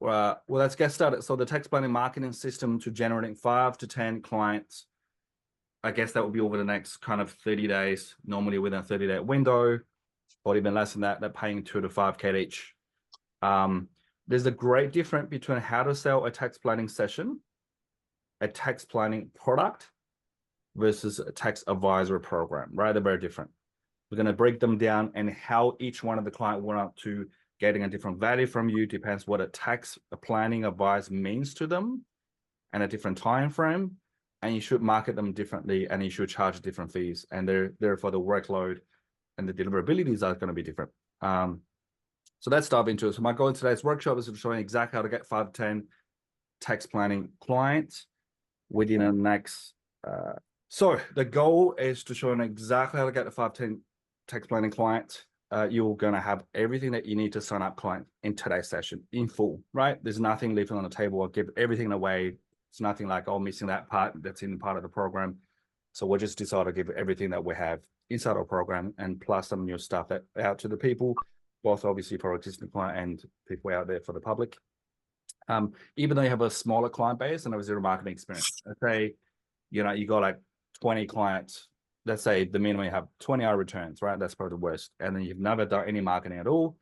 Well, let's get started. So the tax planning marketing system to generating 5 to 10 clients. I guess that will be over the next kind of 30 days, normally within a 30-day window, or even less than that. They're paying 2 to 5K each. There's a great difference between how to sell a tax planning session, a tax planning product, versus a tax advisory program, right? They're very different. We're going to break them down and how each one of the client went up to getting a different value from you. Depends what a tax planning advice means to them and a different time frame. And you should market them differently and you should charge different fees. And therefore the workload and the deliverabilities are going to be different. So let's dive into it. So my goal in today's workshop is to show you exactly how to get 5 to 10 tax planning clients within the next. So the goal is to show you exactly how to get the 5 to 10 tax planning clients. You're going to have everything that you need to sign up client in today's session in full, right? There's nothing left on the table. I'll give everything away. It's nothing like, oh, missing that part that's in part of the program. So we'll just decide to give everything that we have inside our program and plus some new stuff that out to the people, both obviously for existing client and people out there for the public. Even though you have a smaller client base and a zero marketing experience, let's say, you got like 20 clients. Let's say the minimum you have 20-hour returns, right? That's probably the worst. And then you've never done any marketing at all.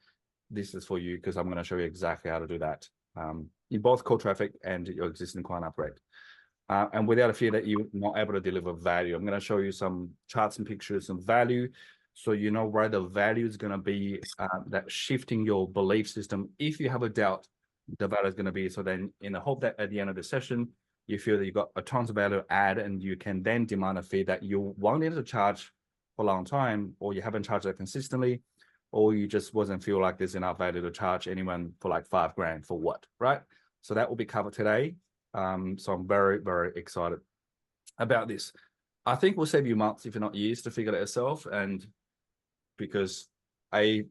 This is for you because I'm going to show you exactly how to do that in both cold traffic and your existing client upgrade. And without a fear that you're not able to deliver value. I'm going to show you some charts and pictures and value. So you know where the value is going to be, that shifting your belief system. If you have a doubt, the value is going to be. So then in the hope that at the end of the session, you feel that you've got a tons of value to add and you can then demand a fee that you wanted to charge for a long time, or you haven't charged that consistently, or you just wasn't feel like there's enough value to charge anyone for like $5,000 for what, right? So that will be covered today. So I'm very, very excited about this. I think we'll save you months, if not years, to figure it out yourself. And because I'm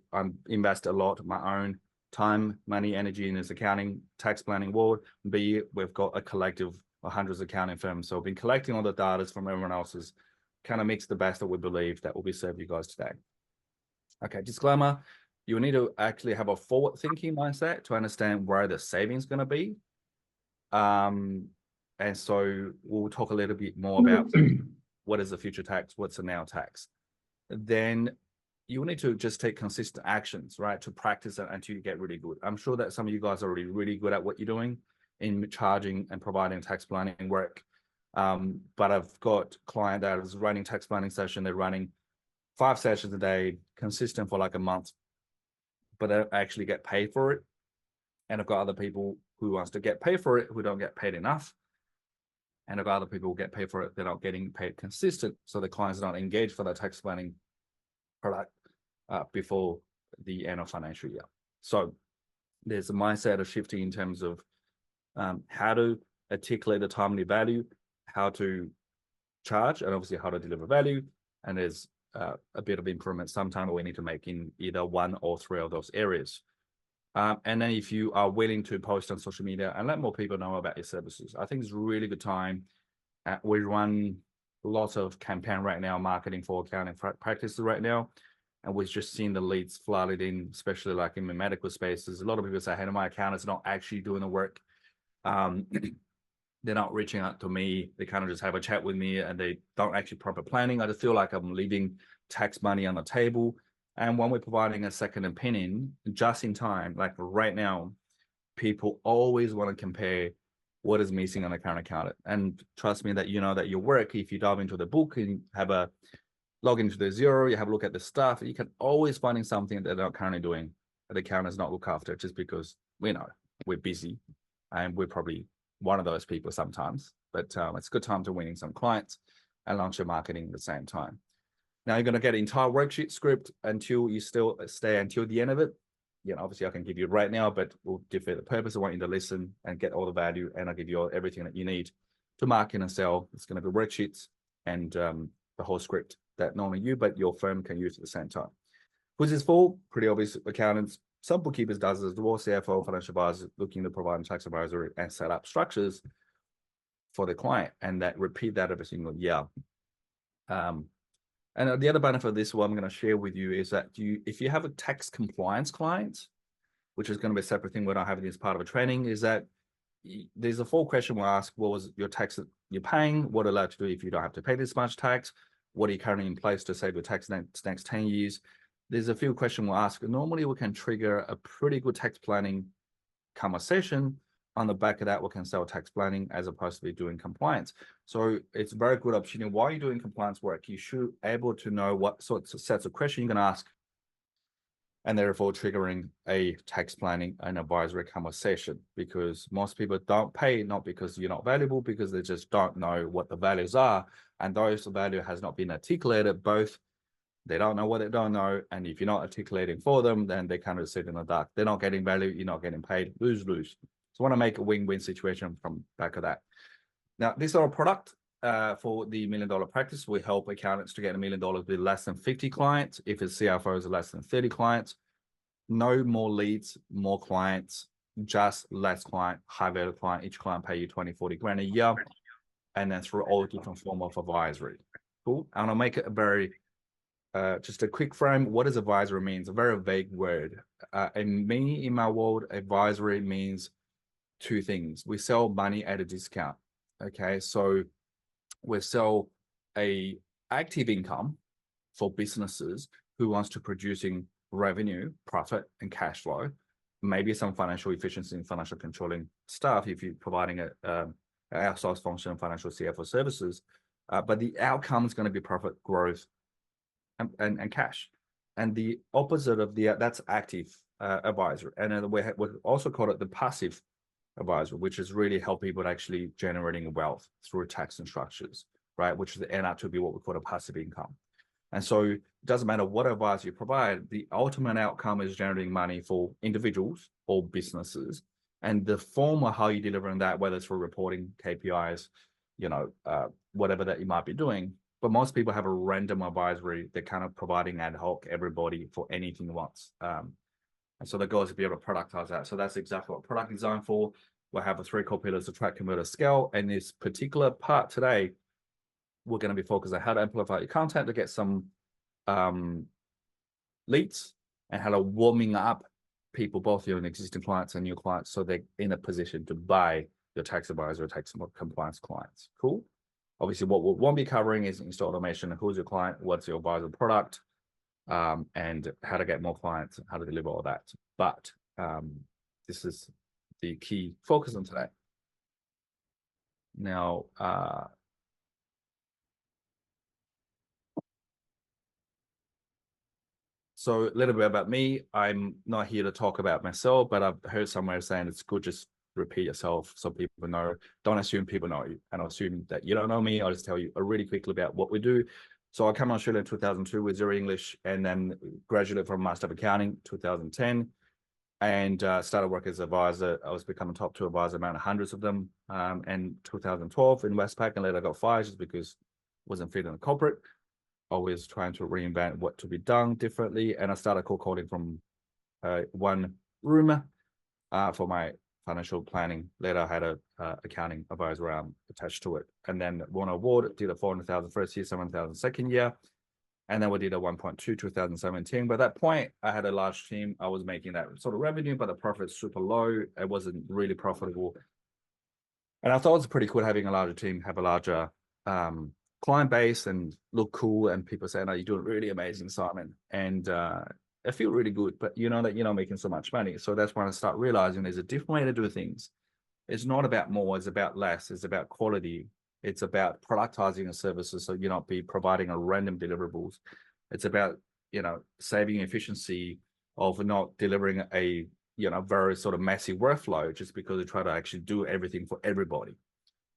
invest a lot of my own time, money, energy in this accounting, tax planning world. B, we've got a collective of hundreds of accounting firms. So I've been collecting all the data from everyone else's, kind of mix the best that we believe that will be served you guys today. Okay, disclaimer, you need to actually have a forward-thinking mindset to understand where the savings is going to be. And so we'll talk a little bit more about what is the future tax, what's the now tax. Then you need to just take consistent actions, right, to practice it until you get really good. I'm sure that some of you guys are already really good at what you're doing in charging and providing tax planning work. But I've got a client that is running tax planning session. They're running 5 sessions a day, consistent for like a month, but they don't actually get paid for it. And I've got other people who wants to get paid for it, who don't get paid enough. And I've got other people who get paid for it, they're not getting paid consistent. So the client's not engaged for the tax planning product before the end of financial year. So there's a mindset of shifting in terms of how to articulate the timely value, how to charge, and obviously how to deliver value. And there's a bit of improvement sometime we need to make in either 1 or 3 of those areas. And then if you are willing to post on social media and let more people know about your services, I think it's a really good time. We run lots of campaign right now, marketing for accounting practices right now. And we've just seen the leads flooded in, especially like in the medical spaces. A lot of people say, hey, my accountant's not actually doing the work. They're not reaching out to me. They kind of just have a chat with me and they don't actually proper planning. I just feel like I'm leaving tax money on the table. And when we're providing a second opinion, just in time, like right now, people always want to compare what is missing on the current accountant. And trust me that you know that your work, if you dive into the book and have a log into the Xero, you have a look at the stuff, you can always find something that they're not currently doing, that the accountants not look after, just because we know we're busy and we're probably one of those people sometimes. But it's a good time to winning some clients and launch your marketing at the same time. Now you're going to get an entire worksheet script until you still stay until the end of it. Obviously I can give you it right now, but we'll give it the purpose. I want you to listen and get all the value, and I'll give you everything that you need to market and sell. It's going to be worksheets and the whole script that not only you, but your firm can use at the same time. Who's this for? Pretty obvious. Accountants, some bookkeepers does as well, CFO, financial advisors looking to provide tax advisory and set up structures for the client, and that repeat that every single year. And the other benefit of this, what I'm going to share with you, is that if you have a tax compliance client, which is going to be a separate thing we don't have this part of a training, is that there's a full question we'll ask: what was your tax that you're paying? What are you allowed to do if you don't have to pay this much tax? What are you currently in place to save your tax next 10 years? There's a few questions we'll ask. Normally, we can trigger a pretty good tax planning conversation. On the back of that, we can sell tax planning as opposed to be doing compliance. So it's a very good opportunity. While you're doing compliance work, you should be able to know what sorts of sets of questions you're going to ask, and therefore triggering a tax planning and advisory conversation, because most people don't pay, not because you're not valuable, because they just don't know what the values are. And those value has not been articulated. Both they don't know what they don't know. And if you're not articulating for them, then they kind of sit in the dark. They're not getting value, you're not getting paid, lose-lose. So I want to make a win-win situation from back of that. Now, this is our product for the $1 million practice. We help accountants to get $1 million with less than 50 clients. If it's CFOs, less than 30 clients. No more leads, more clients, just less client, high value client. Each client pay you 20, 40 grand a year. And then through all different form of advisory. Cool. And I'll make it a very, just a quick frame. What does advisory mean? It's a very vague word. And me, in my world, advisory means two things. We sell money at a discount. Okay. So we sell a active income for businesses who wants to producing revenue, profit, and cash flow, maybe some financial efficiency and financial controlling stuff if you're providing a outsourced function of financial CFO services. But the outcome is going to be profit growth and cash. And the opposite of that's active advisor. And then we also call it the passive advisor, which is really help people actually generating wealth through tax and structures, right? Which is end up to be what we call a passive income. And so it doesn't matter what advice you provide, the ultimate outcome is generating money for individuals or businesses. And the form of how you deliver that, whether it's for reporting, KPIs, whatever that you might be doing. But most people have a random advisory. They're kind of providing ad hoc everybody for anything once. And so the goal is to be able to productize that. So that's exactly what product design for. We'll have the 3 core pillars: attract, convert, scale. And this particular part today, we're going to be focused on how to amplify your content to get some leads, and how to warming up people, both your existing clients and new clients, so they're in a position to buy your tax advisor or tax compliance clients. Cool. Obviously, what we won't be covering is install automation. Who's your client? What's your advisor product? And how to get more clients, how to deliver all that. But this is the key focus on today. Now, so a little bit about me. I'm not here to talk about myself, but I've heard somewhere saying it's good just repeat yourself so people know. Don't assume people know you, and assume that you don't know me. I'll just tell you really quickly about what we do. So I came to Australia in 2002 with zero English, and then graduated from Master of Accounting 2010, and started work as an advisor. I was becoming top 2 advisor among hundreds of them. And 2012 in Westpac, and later I got fired just because wasn't fit in the corporate. Always trying to reinvent what to be done differently. And I started cold calling from one room for my financial planning. Later, I had a accounting advisor attached to it. And then won an award, did a 400,000 first year, 7,000 second year. And then we did a 1.2 2017. By that point, I had a large team. I was making that sort of revenue, but the profit's super low. It wasn't really profitable. And I thought it was pretty cool having a larger team, have a larger client base and look cool, and people saying, "Oh, you're doing really amazing, Simon." And I feel really good, but you know that you're not making so much money. So that's when I start realizing there's a different way to do things. It's not about more, it's about less, it's about quality. It's about productizing your services so you're not be providing a random deliverables. It's about, saving efficiency of not delivering a, very sort of massive workflow just because you try to actually do everything for everybody.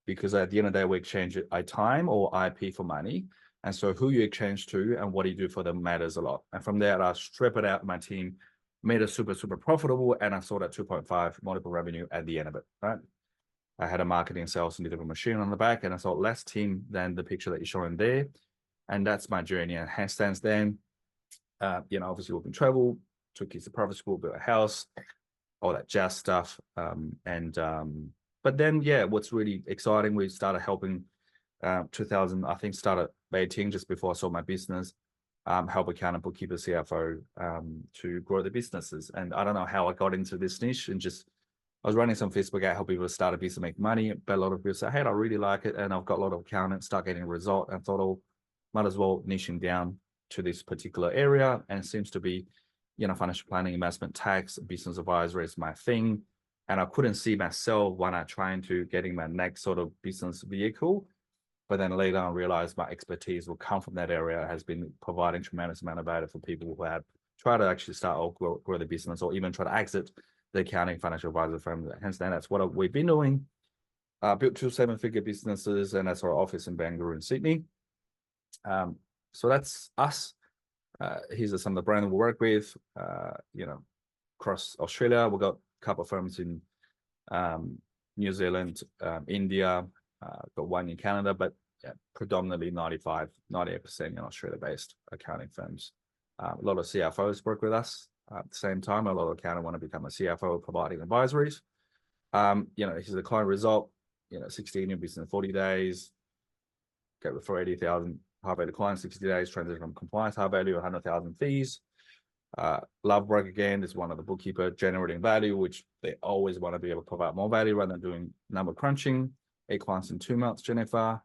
Because at the end of the day, we exchange time or IP for money. And so who you exchange to and what you do for them matters a lot. And from there, I strip it out. My team made it super, super profitable. And I saw that 2.5 multiple revenue at the end of it, right? I had a marketing, sales, and delivery machine on the back, and I saw less team than the picture that you're showing there. And that's my journey. And handstands then, obviously we can travel, took kids to private school, built a house, all that jazz stuff. But then, what's really exciting, we started helping 2000, I think started 18, just before I sold my business. help accountant, bookkeeper, CFO to grow the businesses. And I don't know how I got into this niche, and just I was running some Facebook ad, help people start a business, make money. But a lot of people say, hey, I really like it. And I've got a lot of accountants start getting a result, and thought, oh, might as well niching down to this particular area. And it seems to be, financial planning, investment, tax, business advisory is my thing. And I couldn't see myself when I trying to getting my next sort of business vehicle. But then later on, realized my expertise will come from that area, has been providing tremendous amount of value for people who have tried to actually start or grow the business, or even try to exit the accounting financial advisor firm. Hence, then that's what we've been doing. Built 2 7-figure businesses, and that's our office in Bangalore and Sydney. So that's us. Here's some of the brands we work with. Across Australia, we've got a couple of firms in New Zealand, India, got one in Canada, but predominantly 98% in Australia-based accounting firms. A lot of CFOs work with us. At the same time, a lot of accountants want to become a CFO, providing advisories. Here's the client result. 16 new business in 40 days. Get for 80,000 high-value clients, 60 days, transition from compliance, high value, 100,000 fees. Love work again is one of the bookkeeper generating value, which they always want to be able to provide more value rather than doing number crunching. 8 clients in 2 months, Jennifer.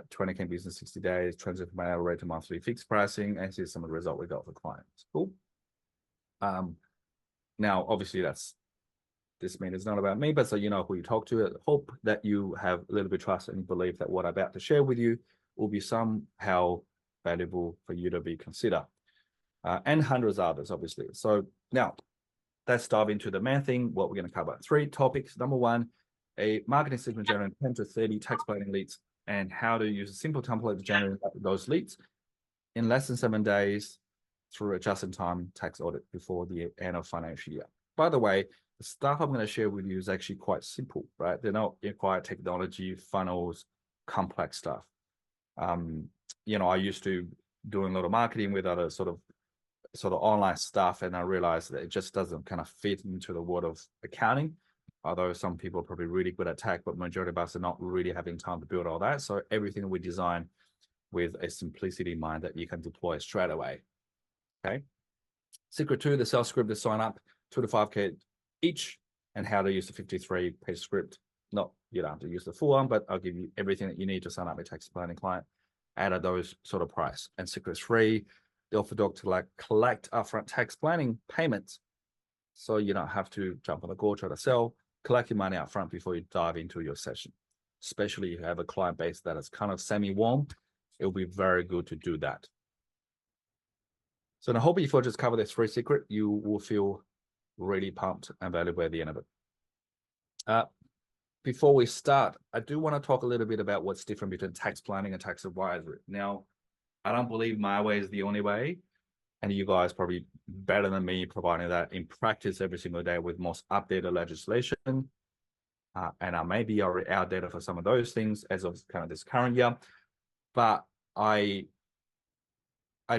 20K business, 60 days, transition from hourly rate to monthly fixed pricing, and here's some of the result we got for clients. Cool. Now, obviously, this means it's not about me, but so you know who you talk to. I hope that you have a little bit of trust and believe that what I'm about to share with you will be somehow valuable for you to be considered. And hundreds of others, obviously. So now, let's dive into the main thing, what we're going to cover. 3 topics. Number 1, a marketing system generating 10 to 30 tax planning leads, and how to use a simple template to generate those leads in less than 7 days through a just-in-time tax audit before the end of financial year. By the way, the stuff I'm going to share with you is actually quite simple, right? They're not require technology, funnels, complex stuff. I used to doing a lot of marketing with other sort of online stuff, and I realized that it just doesn't kind of fit into the world of accounting. Although some people are probably really good at tech, but majority of us are not really having time to build all that. So everything we design with a simplicity in mind that you can deploy straight away. Okay. Secret 2, the sales script to sign up, 2 to 5K each, and how to use the 53-page script. You don't have to use the full one, but I'll give you everything that you need to sign up a tax planning client at those sort of price. And Secret 3, the offer doc to collect upfront tax planning payments, so you don't have to jump on the call, try to sell. Collect your money up front before you dive into your session. Especially if you have a client base that is kind of semi-warm, it will be very good to do that. So I hope if I just cover this 3 secret, you will feel really pumped and valuable at the end of it. Before we start, I do want to talk a little bit about what's different between tax planning and tax advisory. Now, I don't believe my way is the only way, and you guys probably better than me providing that in practice every single day with most updated legislation. And I may be already outdated for some of those things as of kind of this current year, but I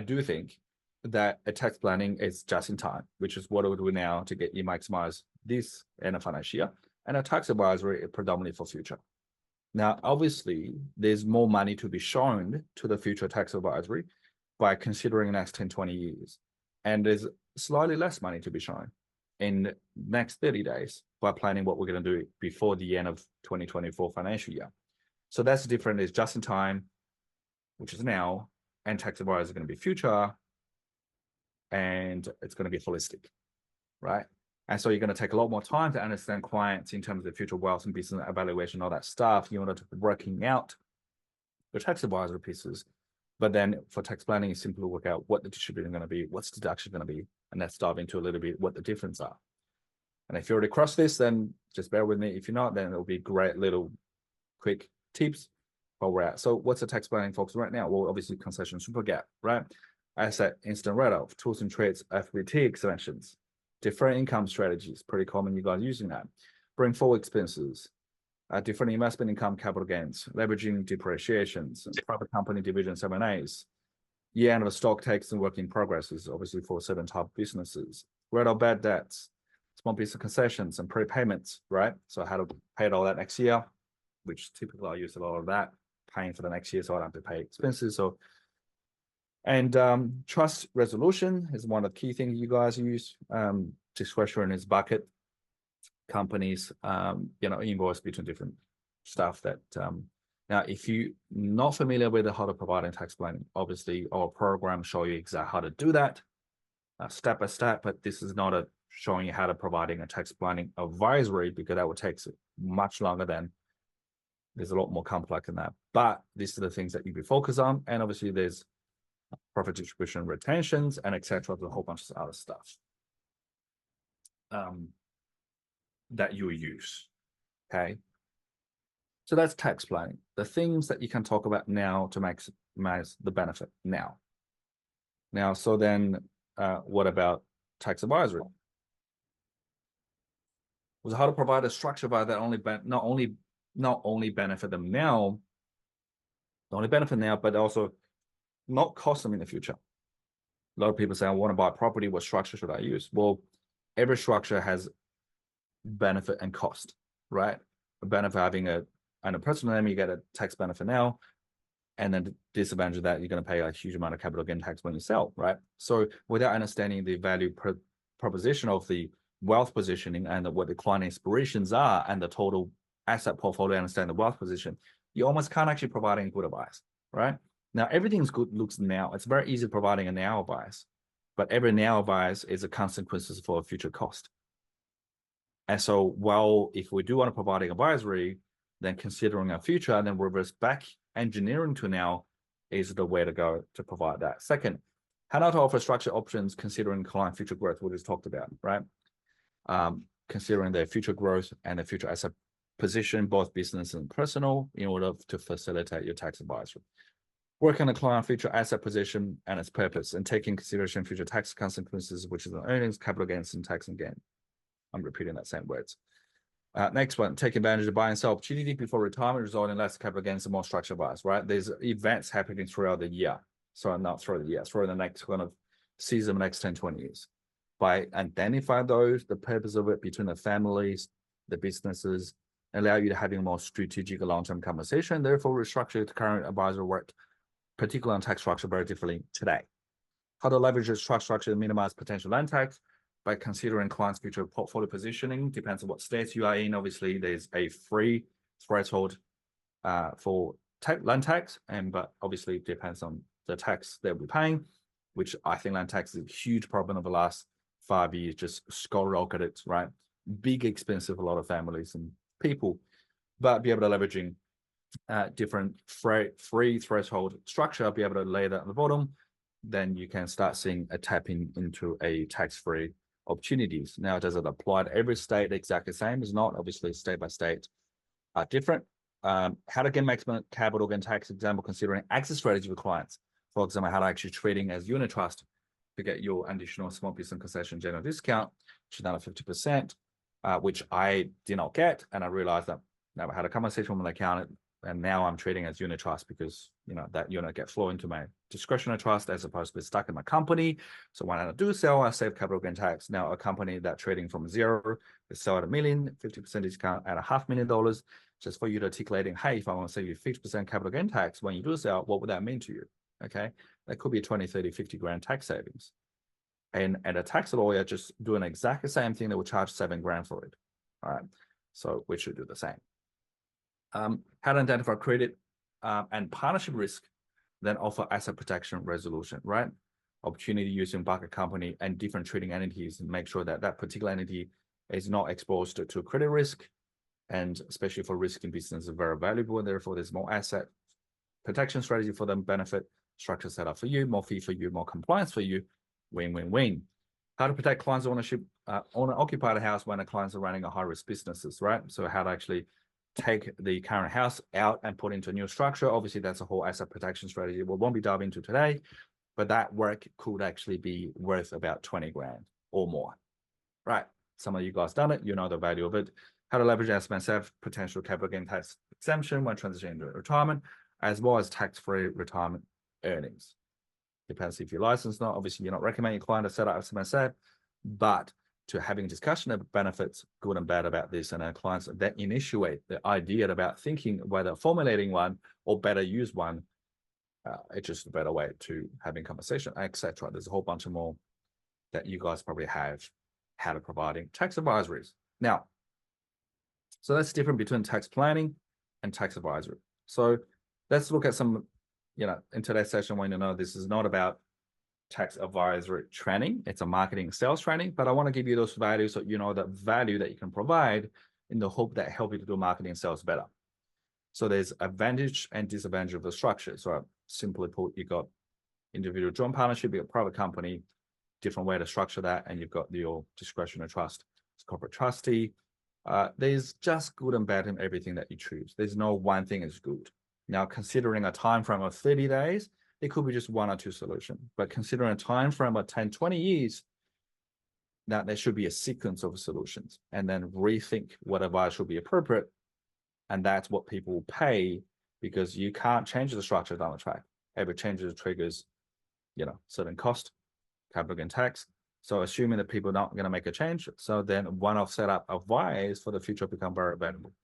do think that a tax planning is just in time, which is what I would do now to get you maximize this end of financial year, and a tax advisory is predominantly for future. Now, obviously, there's more money to be shown to the future tax advisory by considering the next 10, 20 years. And there's slightly less money to be shown in the next 30 days by planning what we're going to do before the end of 2024 financial year. So that's different. Is just in time, which is now, and tax advisory is going to be future, and it's going to be holistic, right? And so you're going to take a lot more time to understand clients in terms of future wealth and business evaluation, all that stuff. You want to working out the tax advisory pieces. But then for tax planning, it's simply work out what the distribution is going to be, what's the deduction going to be, and let's dive into a little bit what the difference are. And if you already crossed this, then just bear with me. If you're not, then it'll be great little quick tips while we're at. So what's the tax planning, folks, right now? Well, obviously concession super gap, right? Asset instant write-off, tools and trades, FBT exemptions, different income strategies, pretty common, you guys using that. Bring forward expenses, different investment income, capital gains, leveraging depreciations, private company divisions, M&As, year end of stock takes and work in progress is obviously for certain type of businesses. Write-off bad debts, small business concessions and prepayments, right? So how to pay all that next year, which typically I use a lot of that, paying for the next year so I don't have to pay expenses. So And trust resolution is one of the key things you guys use. Discretionary is bucket. Companies, invoice between different stuff that, now, if you're not familiar with how to provide in tax planning, obviously our program show you exactly how to do that step by step, but this is not showing you how to providing a tax planning advisory because that would take much longer than, there's a lot more complex than that. But these are the things that you be focused on. And obviously there's profit distribution, retentions, and etc. There's a whole bunch of other stuff that you use, okay? So that's tax planning. The things that you can talk about now to maximize the benefit now. So then what about tax advisory? Was how to provide a structure by that not only benefit them now, but also not cost them in the future. A lot of people say, I want to buy property, what structure should I use? Well, every structure has benefit and cost, right? A benefit having a personal name, you get a tax benefit now, and then the disadvantage of that, you're going to pay a huge amount of capital gain tax when you sell, right? So without understanding the value proposition of the wealth positioning and what the client aspirations are and the total asset portfolio, understand the wealth position, you almost can't actually provide any good advice, right? Now, everything's good looks now. It's very easy providing a now advice, but every now advice is a consequences for a future cost. And so, well, if we do want to provide an advisory, then considering our future and then reverse back engineering to now is the way to go to provide that. Second, how not to offer structure options considering client future growth, we just talked about, right? Considering their future growth and their future asset position, both business and personal, in order to facilitate your tax advisory. Work on the client future asset position and its purpose, and taking consideration future tax consequences, which is the earnings, capital gains, and tax and gain. I'm repeating that same words. Next one, take advantage of buy and sell opportunity before retirement, resulting in less capital gains and more structure bias, right? There's events happening throughout the year. So not throughout the year, throughout the next kind of season, the next 10, 20 years. By identifying those, the purpose of it between the families, the businesses, allow you to having a more strategic long-term conversation, therefore restructure the current advisor work, particularly on tax structure, very differently today. How to leverage your tax structure to minimize potential land tax by considering clients' future portfolio positioning. Depends on what states you are in. Obviously, there's a free threshold for land tax, but obviously it depends on the tax they'll be paying, which I think land tax is a huge problem over the last 5 years, just skyrocketed, right? Big expense of a lot of families and people, but be able to leveraging different free threshold structure, be able to lay that on the bottom, then you can start seeing a tapping into a tax-free opportunities. Now, does it apply to every state exactly the same? It's not. Obviously, state by state are different. How to get maximum capital gain tax, example, considering exit strategy with clients. For example, how to actually treating as unit trust to get your additional small business concession general discount, which is another 50%, which I did not get. And I realized that now I had a conversation with my accountant, and now I'm trading as unit trust because, that unit get flow into my discretionary trust as opposed to be stuck in my company. So when I do sell, I save capital gain tax. Now a company that trading from zero, they sell at $1 million, 50% discount at $500,000, just for you to articulating, hey, if I want to save you 50% capital gain tax when you do sell, what would that mean to you? Okay, that could be 20, 30, 50 grand tax savings. And a tax lawyer just doing exactly the same thing, they will charge 7 grand for it. All right, so we should do the same. How to identify credit and partnership risk, then offer asset protection resolution, right? Opportunity using bucket company and different trading entities and make sure that that particular entity is not exposed to credit risk, and especially for risk in business is very valuable, and therefore there's more asset protection strategy for them, benefit structure set up for you, more fee for you, more compliance for you, win-win-win. How to protect clients' ownership, owner-occupied house when the clients are running a high-risk businesses, right? So how to actually take the current house out and put into a new structure. Obviously, that's a whole asset protection strategy we won't be diving into today, but that work could actually be worth about 20 grand or more, right? Some of you guys done it, you know the value of it. How to leverage SMSF, potential capital gain tax exemption when transitioning into retirement, as well as tax-free retirement earnings. Depends if you're licensed or not. Obviously, you're not recommending your client to set up SMSF, but to having a discussion of benefits, good and bad about this, and our clients that initiate the idea about thinking whether formulating one or better use one It's just a better way to having conversation, etc. There's a whole bunch of more that you guys probably have how to providing tax advisories. Now, so that's different between tax planning and tax advisory. So let's look at some, in today's session, when this is not about tax advisory training, it's a marketing sales training, but I want to give you those values so you know the value that you can provide in the hope that help you to do marketing and sales better. So there's advantage and disadvantage of the structure. So simply put, you got individual joint partnership, you got private company, different way to structure that, and you've got your discretionary trust, it's corporate trustee. There's just good and bad in everything that you choose. There's no one thing is good. Now, considering a time frame of 30 days, it could be just one or two solutions. But considering a time frame of 10, 20 years, that there should be a sequence of solutions and then rethink what advice should be appropriate. And that's what people will pay, because you can't change the structure down the track. Every change triggers, certain cost, capital gain tax. So assuming that people are not going to make a change, so then one-off setup advice for the future become very valuable.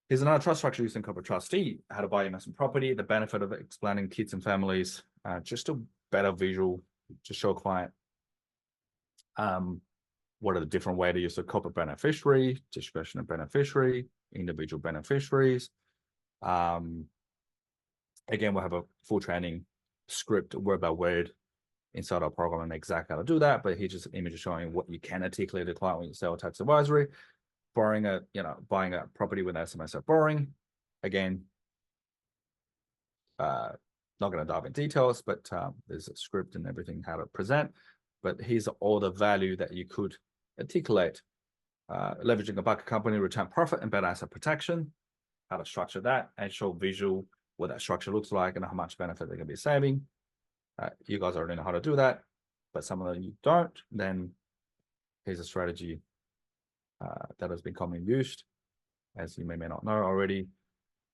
Here's another trust structure using corporate trustee, how to buy investment property, the benefit of explaining kids and families, just a better visual to show a client what are the different ways to use the corporate beneficiary, discretionary beneficiary, individual beneficiaries. Again, we'll have a full training script word by word inside our program and exactly how to do that. But here's just an image showing what you can articulate to the client when you sell tax advisory. Buying a property with SMS of borrowing. Again, not going to dive in details, but there's a script and everything how to present. But here's all the value that you could articulate. Leveraging a bucket company, return profit and better asset protection, how to structure that and show visual what that structure looks like and how much benefit they're going to be saving. You guys already know how to do that, but some of them you don't. Then here's a strategy that has been commonly used, as you may not know already,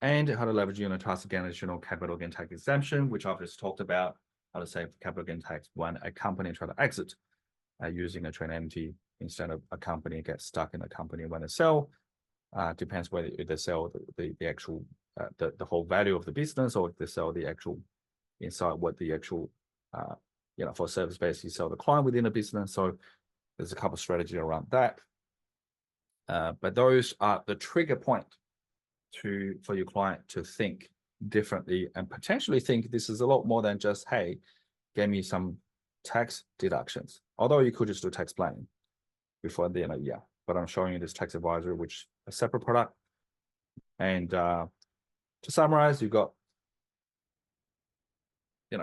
and how to leverage unit trust again additional capital gain tax exemption, which I've just talked about, how to save capital gain tax when a company try to exit using a train entity instead of a company gets stuck in a company when they sell. Depends whether they sell the actual the whole value of the business, or if they sell the actual inside what the actual for service base you sell the client within a business. So there's a couple of strategies around that. But those are the trigger point for your client to think differently and potentially think this is a lot more than just, hey, give me some tax deductions. Although you could just do tax planning before the end of the year. But I'm showing you this tax advisory, which is a separate product. And to summarize, you've got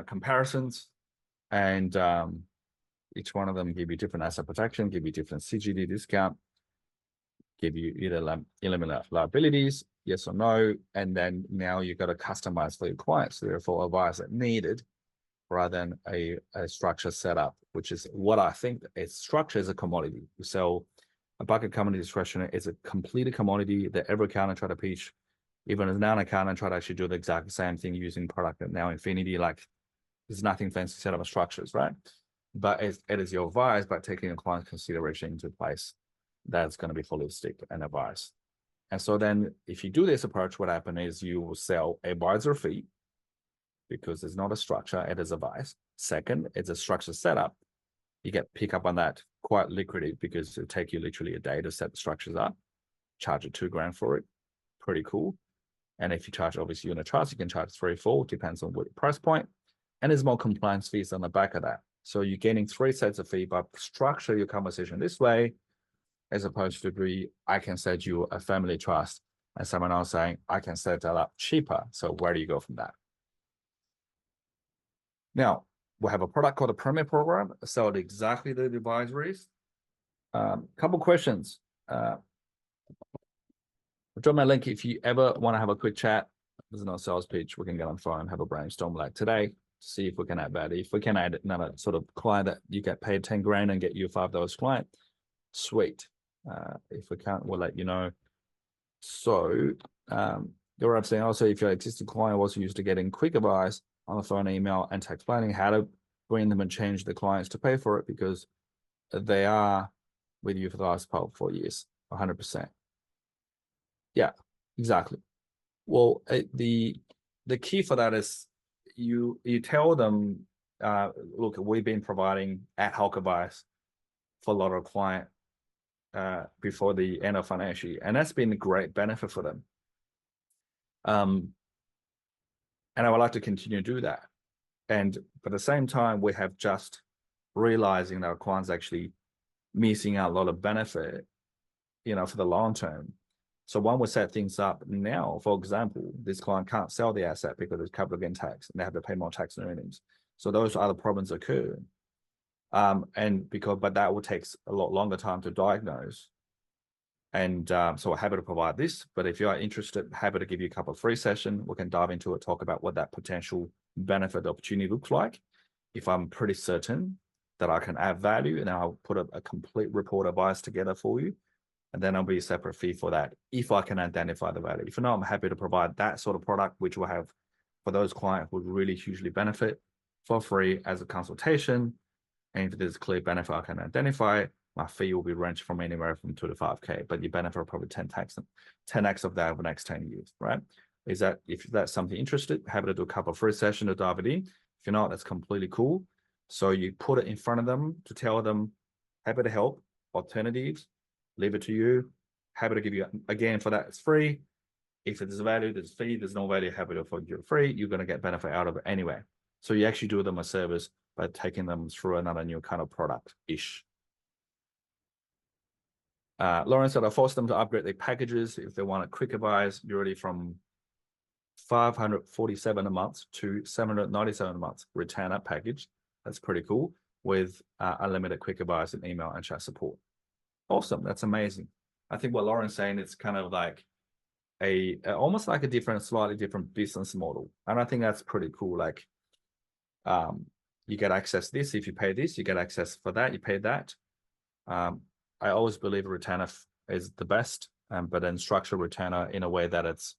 comparisons, and each one of them give you different asset protection, give you different CGD discount, give you either eliminate liabilities, yes or no, and then now you've got to customize for your clients, therefore advice that needed, rather than a structure setup, which is what I think a structure is a commodity. You sell a bucket company discretionary, it's a complete commodity that every accountant try to pitch, even as non-accountant try to actually do the exact same thing using product that now Infinity, like there's nothing fancy set up of structures, right? But it is your advice by taking a client consideration into place that's going to be holistic and advice. And so then if you do this approach, what happens is you will sell a advisor fee because it's not a structure, it is advice. Second, it's a structure setup. You get pick up on that quite lucrative because it'll take you literally a day to set the structures up, charge you $2,000 for it. Pretty cool. And if you charge obviously unit trust, you can charge 3, 4, depends on what your price point. And there's more compliance fees on the back of that. So you're getting 3 sets of fee, but structure your conversation this way, as opposed to I can set you a family trust and someone else saying, I can set that up cheaper. So where do you go from that? Now, we have a product called a Premier Program, sold exactly the advisories. Couple questions. I'll drop my link if you ever want to have a quick chat. There's no sales pitch. We can get on phone and have a brainstorm like today to see if we can add value. If we can add another sort of client that you get paid $10,000 and get you a $5 client, sweet. If we can't, we'll let you know. So you're right saying also if your existing client was used to getting quick advice on the phone, email, and tax planning, how to bring them and change the clients to pay for it because they are with you for the last 4 years, 100%. Yeah, exactly. Well, the key for that is you tell them, look, we've been providing ad hoc advice for a lot of client before the end of financial year, and that's been a great benefit for them. And I would like to continue to do that. And at the same time, we have just realizing that our clients actually missing out a lot of benefit, for the long term. So when we set things up now, for example, this client can't sell the asset because it's capital gain tax and they have to pay more tax and earnings. So those other problems occur. But that will take a lot longer time to diagnose. And so we're happy to provide this, but if you are interested, happy to give you a couple of free sessions. We can dive into it, talk about what that potential benefit opportunity looks like. If I'm pretty certain that I can add value, and I'll put a complete report advice together for you. And then I'll be a separate fee for that if I can identify the value. If not, I'm happy to provide that sort of product, which will have for those clients who really hugely benefit for free as a consultation. And if there's a clear benefit I can identify, my fee will be ranged from anywhere from 2 to 5K, but you benefit probably 10x of that over the next 10 years, right? If that's something interested, happy to do a couple of free sessions to dive it in. If you're not, that's completely cool. So you put it in front of them to tell them, happy to help, alternatives, leave it to you. Happy to give you, again, for that, it's free. If there's value, there's fee, there's no value, happy to offer you free. You're going to get benefit out of it anyway. So you actually do them a service by taking them through another new kind of product-ish. Lauren said, I forced them to upgrade their packages if they want a quick advice, usually from $547 a month to $797 a month. Retainer package. That's pretty cool, with unlimited quick advice and email and chat support. Awesome. That's amazing. I think what Lauren's saying is kind of like almost like a slightly different business model. And I think that's pretty cool. Like, you get access to this. If you pay this, you get access for that. You pay that. I always believe a retainer is the best, but then structure retainer in a way that it's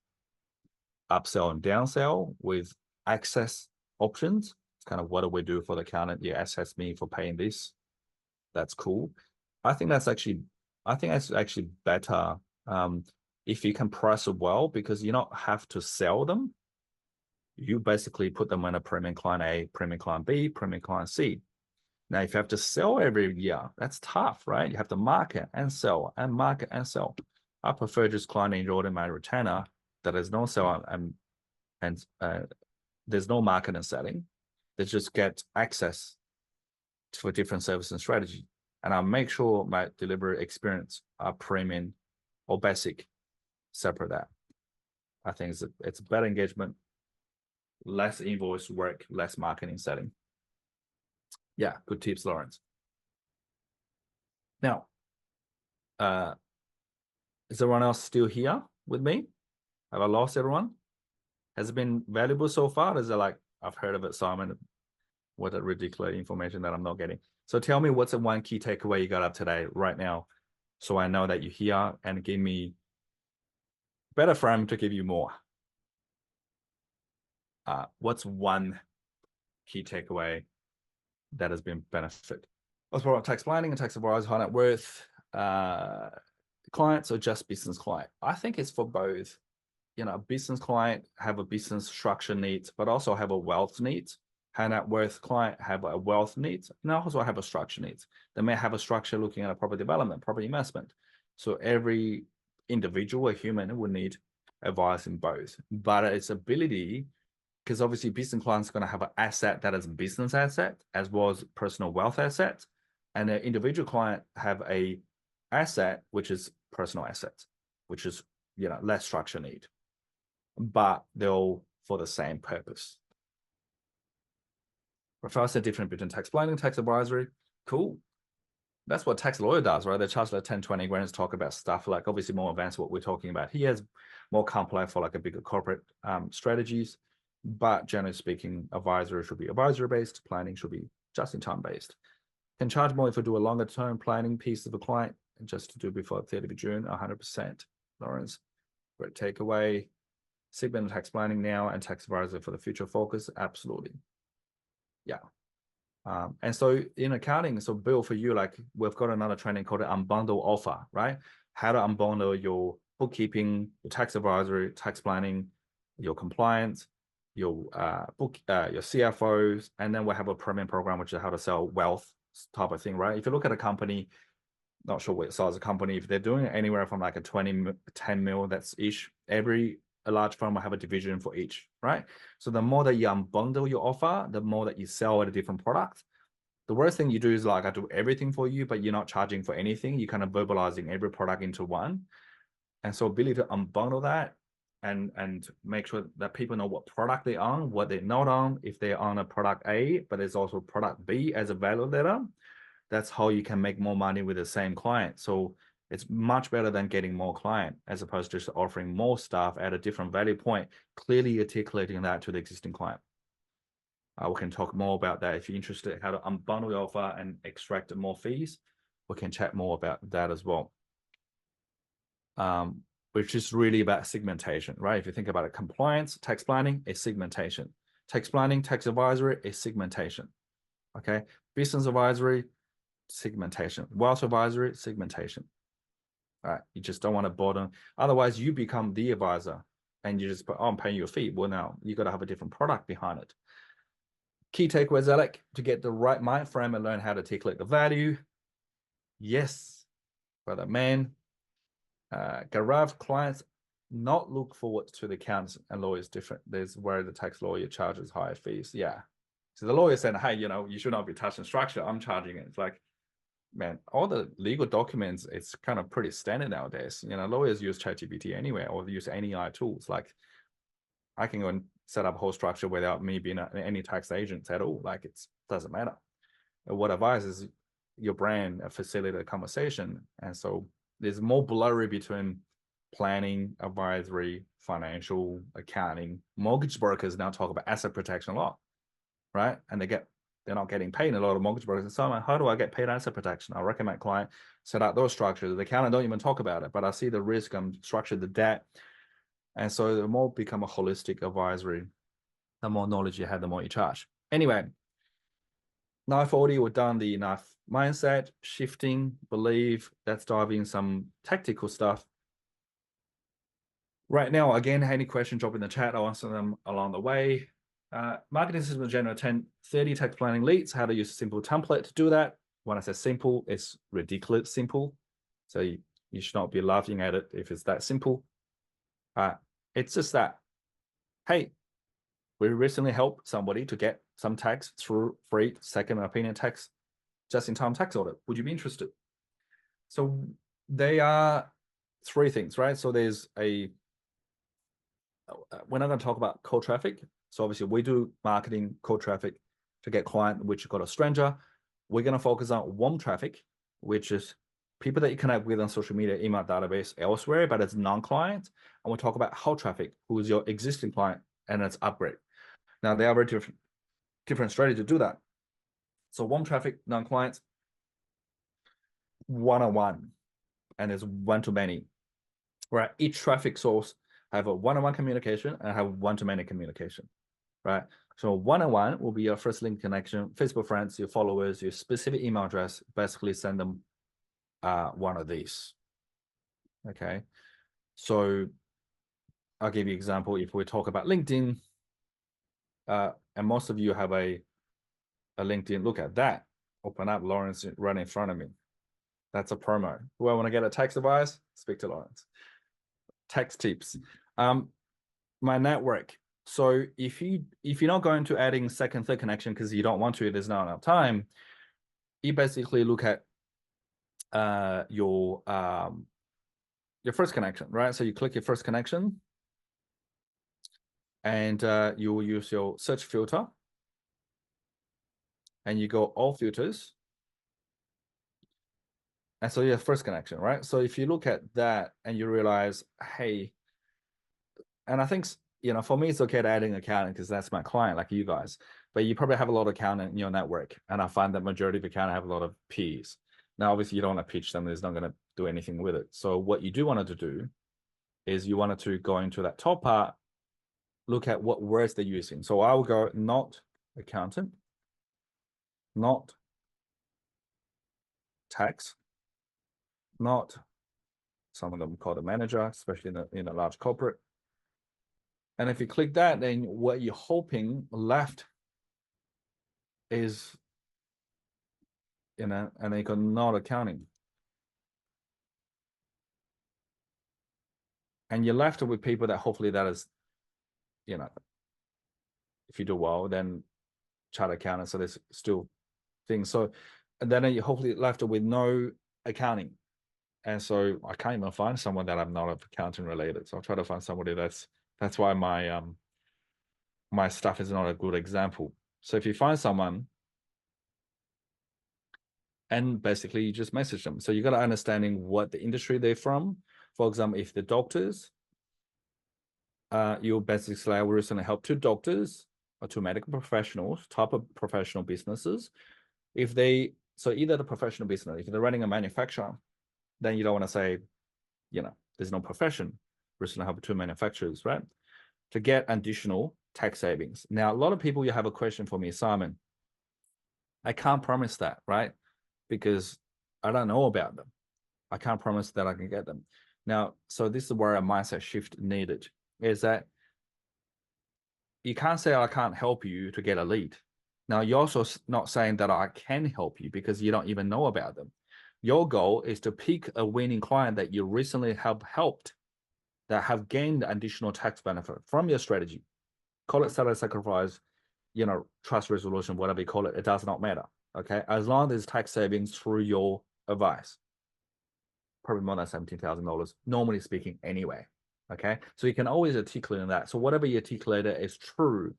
upsell and downsell with access options. It's kind of, what do we do for the accountant? You access me for paying this. That's cool. I think that's actually better if you can price it well, because you don't have to sell them. You basically put them in a premium client A, premium client B, premium client C. Now, if you have to sell every year, that's tough, right? You have to market and sell and market and sell. I prefer just client enrolled in my retainer that there's no sell and there's no market and selling. They just get access for different service and strategy. And I'll make sure my delivery experience are premium or basic, separate that. I think it's better engagement, less invoice work, less marketing selling. Yeah, good tips, Lawrence. Now, is everyone else still here with me? Have I lost everyone? Has it been valuable so far? Is it like, I've heard of it, Simon? What a ridiculous information that I'm not getting. So tell me, what's the one key takeaway you got up today right now, so I know that you're here, and give me better frame to give you more. What's one key takeaway that has been benefit? Let's talk about tax planning and tax advisors, high net worth clients, or just business client. I think it's for both. A business client have a business structure needs, but also have a wealth needs. High net worth client have a wealth needs, and also have a structure needs. They may have a structure looking at a property development, property investment. So every individual, a human, will need advice in both. But its ability, because obviously business clients are going to have an asset that is a business asset as well as personal wealth asset, and an individual client have a asset which is personal assets, which is less structure need, but they're all for the same purpose. What's the difference between tax planning and tax advisory? Cool. That's what tax lawyer does, right? They charge like 10, 20 grand to talk about stuff like obviously more advanced what we're talking about. He has more complex for like a bigger corporate strategies, but generally speaking, advisory should be advisory based, planning should be just in time based. Can charge more if we do a longer term planning piece of a client, just to do before 30th of June, 100%. Lawrence, great takeaway. Segment tax planning now and tax advisor for the future focus, absolutely. Yeah. And so in accounting, so Bill, for you, like we've got another training called an unbundle offer, right? How to unbundle your bookkeeping, your tax advisory, tax planning, your compliance, your CFOs, and then we have a premium program, which is how to sell wealth type of thing, right? If you look at a company, not sure what size of company, if they're doing anywhere from like a 10 mil, that's each, a large firm will have a division for each, right? So the more that you unbundle your offer, the more that you sell at a different product. The worst thing you do is like, I do everything for you, but you're not charging for anything. You're kind of verbalizing every product into one. And so ability to unbundle that and make sure that people know what product they're on, what they're not on, if they're on a product A, but there's also product B as a value ladder. That's how you can make more money with the same client. So it's much better than getting more client as opposed to just offering more stuff at a different value point, clearly articulating that to the existing client. We can talk more about that if you're interested, how to unbundle your offer and extract more fees. We can chat more about that as well. Which is really about segmentation, right? If you think about it, compliance, tax planning is segmentation. Tax planning, tax advisory is segmentation. Okay, business advisory, segmentation. Wealth advisory, segmentation. All right, you just don't want to bottom. Otherwise, you become the advisor and you just put, oh, I'm paying you a fee. Well, now you got to have a different product behind it. Key takeaways, Alec, to get the right mind frame and learn how to articulate the value. Yes, brother, man. Garage clients not look forward to the accountants and lawyers different. There's where the tax lawyer charges higher fees. Yeah. So the lawyer said, hey, you should not be touching structure. I'm charging it. It's like, man, all the legal documents, it's kind of pretty standard nowadays. Lawyers use ChatGPT anyway, or use any AI tools. Like I can go and set up a whole structure without me being any tax agents at all. Like it doesn't matter. What advice is your brand facilitate a conversation. And so there's more blurry between planning, advisory, financial, accounting. Mortgage brokers now talk about asset protection a lot, right? And they're not getting paid. A lot of mortgage brokers. So how do I get paid asset protection? I recommend client set up those structures. The accountant don't even talk about it, but I see the risk, I'm structured the debt. And so the more become a holistic advisory, the more knowledge you have, the more you charge. Anyway, knife already, we've done the knife mindset, shifting, believe, that's diving some tactical stuff. Right now, again, any questions, drop in the chat. I'll answer them along the way. Marketing system generate 30 tax planning leads. How to use a simple template to do that. When I say simple, it's ridiculous simple. So you should not be laughing at it if it's that simple. It's just that, hey, we recently helped somebody to get some tax through free second opinion tax, just-in-time tax audit. Would you be interested? So they are three things, right? So there's we're not going to talk about cold traffic. So obviously we do marketing cold traffic to get client, which got a stranger. We're going to focus on warm traffic, which is people that you connect with on social media, email database elsewhere, but it's non-client. And we'll talk about hot traffic, who is your existing client, and it's upgrade. Now they are very different strategy to do that. So warm traffic, non-clients, one-on-one, and there's one-to-many, where each traffic source have a one-on-one communication and have one-to-many communication, right? So one-on-one will be your first link connection, Facebook friends, your followers, your specific email address, basically send them one of these, okay? So I'll give you an example. If we talk about LinkedIn, and most of you have a LinkedIn, look at that. Open up, Lawrence right in front of me. That's a promo. Who I want to get a tax advice? Speak to Lawrence. Tax tips. My network. So if you're not going to adding second, third connection because you don't want to, there's not enough time, you basically look at your first connection, right? So you click your first connection, and you will use your search filter, and you go all filters. And so your first connection, right? So if you look at that and you realize, hey, and I think, for me, it's okay to add an accountant because that's my client, like you guys, but you probably have a lot of accountant in your network. And I find that majority of accountant have a lot of Ps. Now, obviously you don't want to pitch them. There's not going to do anything with it. So what you do want to do is you wanted to go into that top part, look at what words they're using. So I will go not accountant, not tax, not some of them called a manager, especially in a large corporate, And if you click that, then what you're hoping left is, and then you got not accounting. And you're left with people that hopefully that is, if you do well, then charter accountant. So there's still things. So, and then you're hopefully left with no accounting. And so I can't even find someone that I'm not accounting related. So I'll try to find somebody that's why my stuff is not a good example. So if you find someone, and basically you just message them. So you got to understanding what the industry they're from. For example, if the doctors, you'll basically say, we're just going to help two doctors or two medical professionals, type of professional businesses. If they, so either the professional business, if they're running a manufacturer, then you don't want to say, there's no profession. We're just going to help two manufacturers, right? To get additional tax savings. Now, a lot of people, you have a question for me, Simon. I can't promise that, right? Because I don't know about them. I can't promise that I can get them. Now, so this is where a mindset shift needed, is that you can't say I can't help you to get a lead. Now, you're also not saying that I can help you because you don't even know about them. Your goal is to pick a winning client that you recently have helped that have gained additional tax benefit from your strategy. Call it salary sacrifice, trust resolution, whatever you call it, it does not matter. Okay. As long as there's tax savings through your advice, probably more than $17,000, normally speaking, anyway. Okay. So you can always articulate that. So whatever you articulated is true.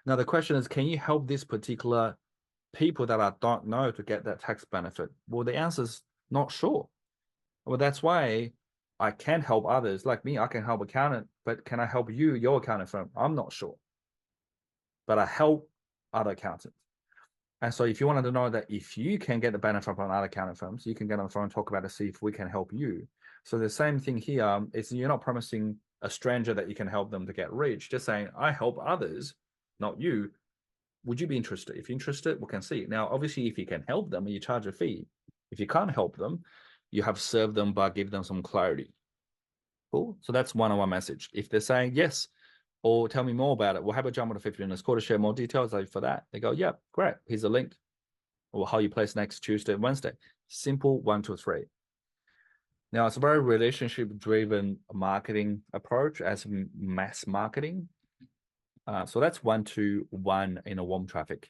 Now, the question is, can you help this particular people that I don't know to get that tax benefit? Well, the answer is not sure. Well, that's why I can help others like me. I can help accountant, but can I help you, your accounting firm? I'm not sure. But I help other accountants. And so if you wanted to know that if you can get the benefit from other accounting firms, you can get on the phone and talk about it, see if we can help you. So the same thing here is you're not promising a stranger that you can help them to get rich, just saying, I help others, not you. Would you be interested? If you're interested, we can see. Now, obviously, if you can help them, you charge a fee. If you can't help them, you have served them by giving them some clarity. Cool. So that's one-on-one message. If they're saying yes, or tell me more about it, we'll have a jump on a 50-minute call to share more details. Like for that, they go, yeah, great. Here's a link, or how you place next Tuesday, Wednesday. Simple 1, 2, 3. Now it's a very relationship-driven marketing approach as mass marketing. So that's 1-to-1 in a warm traffic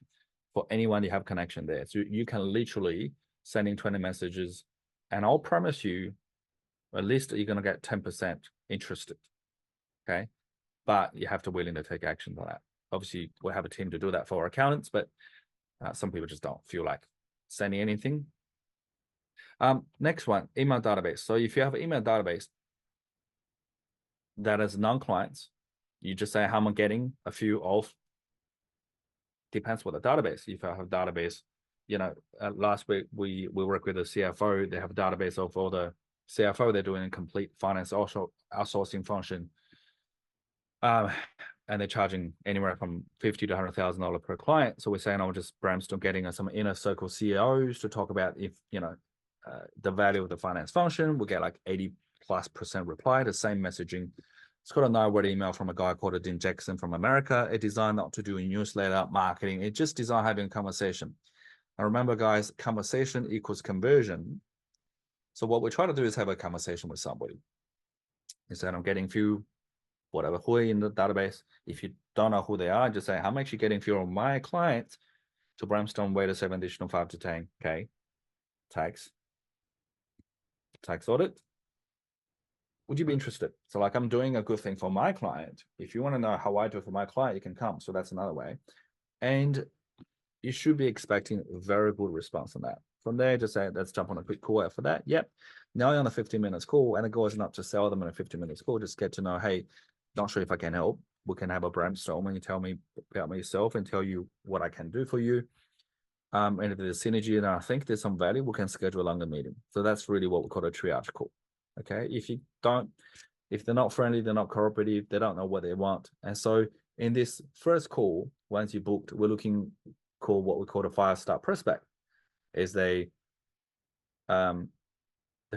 for anyone you have connection there. So you can literally send in 20 messages, and I'll promise you, at least you're going to get 10% interested. Okay. But you have to be willing to take action for that. Obviously, we'll have a team to do that for our accountants, but some people just don't feel like sending anything. Next one, email database. So if you have an email database that is non-clients, you just say how I'm getting a few of, depends what the database. If I have a database, last week we worked with a CFO, they have a database of all the CFO, they're doing a complete finance also outsourcing function. And they're charging anywhere from $50,000 to $100,000 per client. So we're saying, I'm just brainstorm getting some inner circle CEOs to talk about if, the value of the finance function. We'll get like 80+% reply, the same messaging. It's got a 9-word email from a guy called Dean Jackson from America. It designed not to do a newsletter marketing. It just designed having a conversation. Now remember, guys, conversation equals conversion. So what we try to do is have a conversation with somebody. Instead, I'm getting few whatever, who are in the database. If you don't know who they are, just say, how much you getting for my clients to brainstorm way to save an additional 5 to 10K tax audit. Would you be interested? So like, I'm doing a good thing for my client. If you want to know how I do it for my client, you can come. So that's another way. And you should be expecting a very good response on that. From there, just say, let's jump on a quick call after that. Yep. Now you're on a 15 minutes call, and the goal is not to sell them in a 15 minutes call, just get to know, hey, not sure if I can help. We can have a brainstorm and you tell me about myself and tell you what I can do for you. And if there's synergy and I think there's some value, we can schedule a longer meeting. So that's really what we call a triage call. Okay. If they're not friendly, they're not cooperative, they don't know what they want. And so in this first call, once you booked, we're looking for what we call a 5-star prospect. Is they're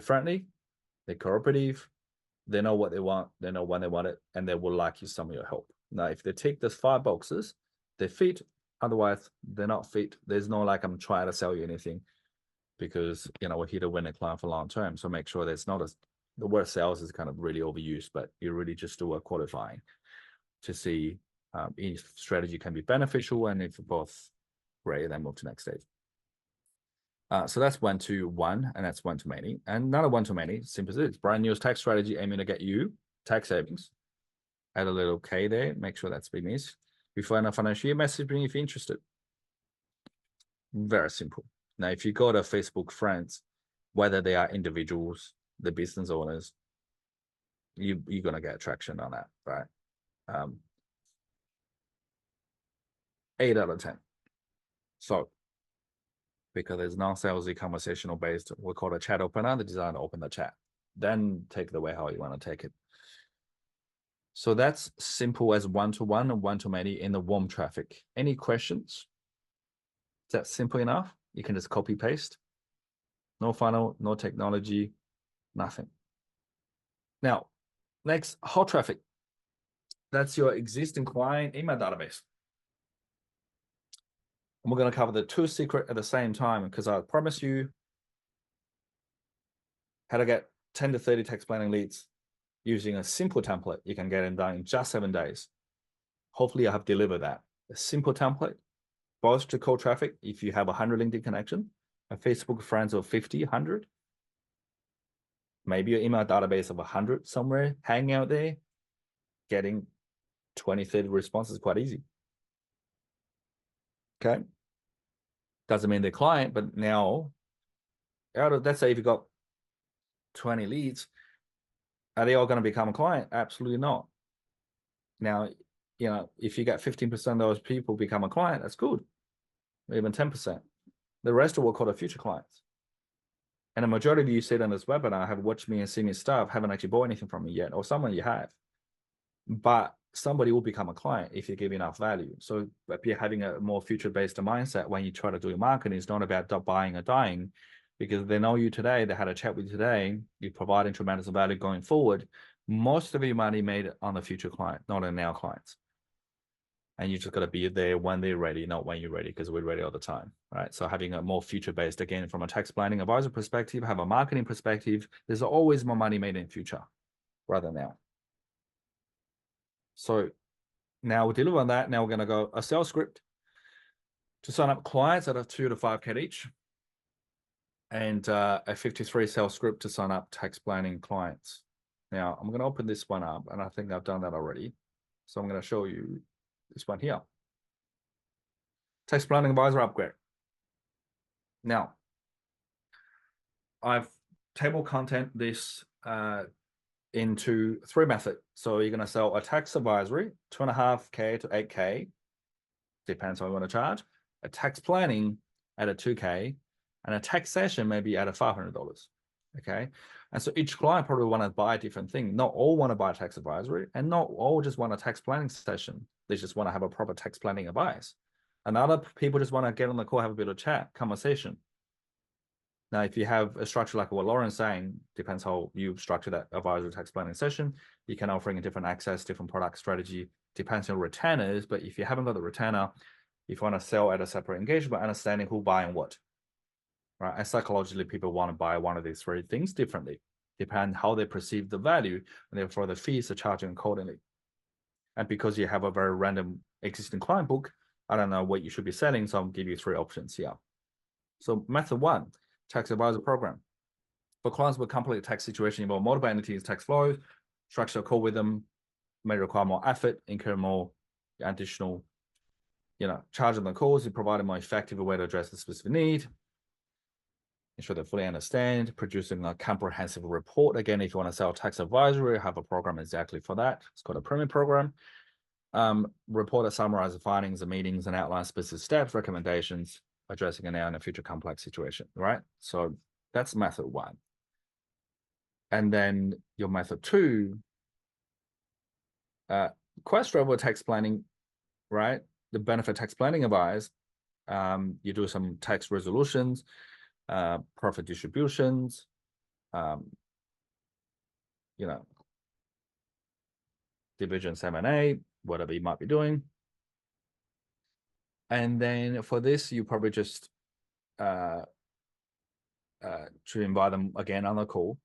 friendly, they're cooperative, They know what they want, they know when they want it, and they will like you some of your help. Now, if they tick those 5 boxes, they fit. Otherwise, they're not fit. There's no like I'm trying to sell you anything, because we're here to win a client for long term. So make sure there's not the word sales is kind of really overused, but you really just do a qualifying to see each strategy can be beneficial, and if both great, then move to next stage. So that's 1-to-1, and that's 1-to-many. And another 1-to-many, simple as it is. Brand new tax strategy aiming to get you tax savings. Add a little K there, make sure that's been missed. Before end of financial year, message me if you're interested. Very simple. Now, if you go to Facebook friends, whether they are individuals, the business owners, you're going to get traction on that, right? 8 out of 10. So, because there's non-salesy conversational based, we call it a chat opener, the design to open the chat. Then take it away how you want to take it. So that's simple as 1-to-1 and 1-to-many in the warm traffic. Any questions? Is that simple enough? You can just copy paste. No funnel, no technology, nothing. Now, next, hot traffic. That's your existing client email database. And we're going to cover the 2 secrets at the same time, because I promise you how to get 10 to 30 text planning leads using a simple template. You can get it done in just 7 days. Hopefully I have delivered that. A simple template, both to cold traffic. If you have 100 LinkedIn connection, a Facebook friends of 50, 100, maybe your email database of 100 somewhere hanging out there, getting 20, 30 responses quite easy. Okay. Doesn't mean they're client, but now, let's say if you've got 20 leads, are they all going to become a client? Absolutely not. Now, if you get 15% of those people become a client, that's good. Even 10%. The rest are what called future clients. And the majority of you sit on this webinar have watched me and seen me stuff, haven't actually bought anything from me yet, or someone you have. But somebody will become a client if you give enough value. So if you're having a more future-based mindset when you try to do your marketing, it's not about buying or dying, because they know you today, they had a chat with you today, you're providing tremendous value going forward. Most of your money made on the future client, not on now clients. And you just got to be there when they're ready, not when you're ready, because we're ready all the time, right? So having a more future-based, again, from a tax planning advisor perspective, have a marketing perspective, there's always more money made in future rather than now. So now we'll deliver on that. Now we're going to go a sales script to sign up clients at a 2 to 5K each, and a 53 sales script to sign up tax planning clients. Now I'm going to open this one up, and I think I've done that already. So I'm going to show you this one here. Tax planning advisor upgrade. Now, I've table content this into 3 methods. So you're going to sell a tax advisory, 2.5K to 8K, depends on what you want to charge, a tax planning at a 2K, and a tax session maybe at a $500. Okay. And so each client probably want to buy a different thing. Not all want to buy a tax advisory, and not all just want a tax planning session. They just want to have a proper tax planning advice. And other people just want to get on the call, have a bit of chat, conversation. Now, if you have a structure like what Lauren's saying, depends how you structure that advisory tax planning session. You can offering a different access, different product strategy, depends on retainers. But if you haven't got the retainer, if you want to sell at a separate engagement, understanding who buying what, right? And psychologically, people want to buy one of these 3 things differently, depend how they perceive the value, and therefore the fees are charging accordingly. And because you have a very random existing client book, I don't know what you should be selling, so I'll give you 3 options here. So method 1, tax advisor program. For clients with complex tax situation involve multiple entities, tax flows, structure a call with them may require more effort, incur more additional, charge on the calls. You provide a more effective way to address the specific need. Ensure they fully understand, producing a comprehensive report. Again, if you want to sell tax advisory, have a program exactly for that. It's called a premium program. Report that summarizes the findings, the meetings, and outline specific steps, recommendations, addressing a now and a future complex situation, right? So that's method 1. And then your method 2, quite straightforward tax planning, right? The benefit tax planning advice, you do some tax resolutions, profit distributions, divisions M&A, whatever you might be doing. And then for this, you probably just to invite them again on the call.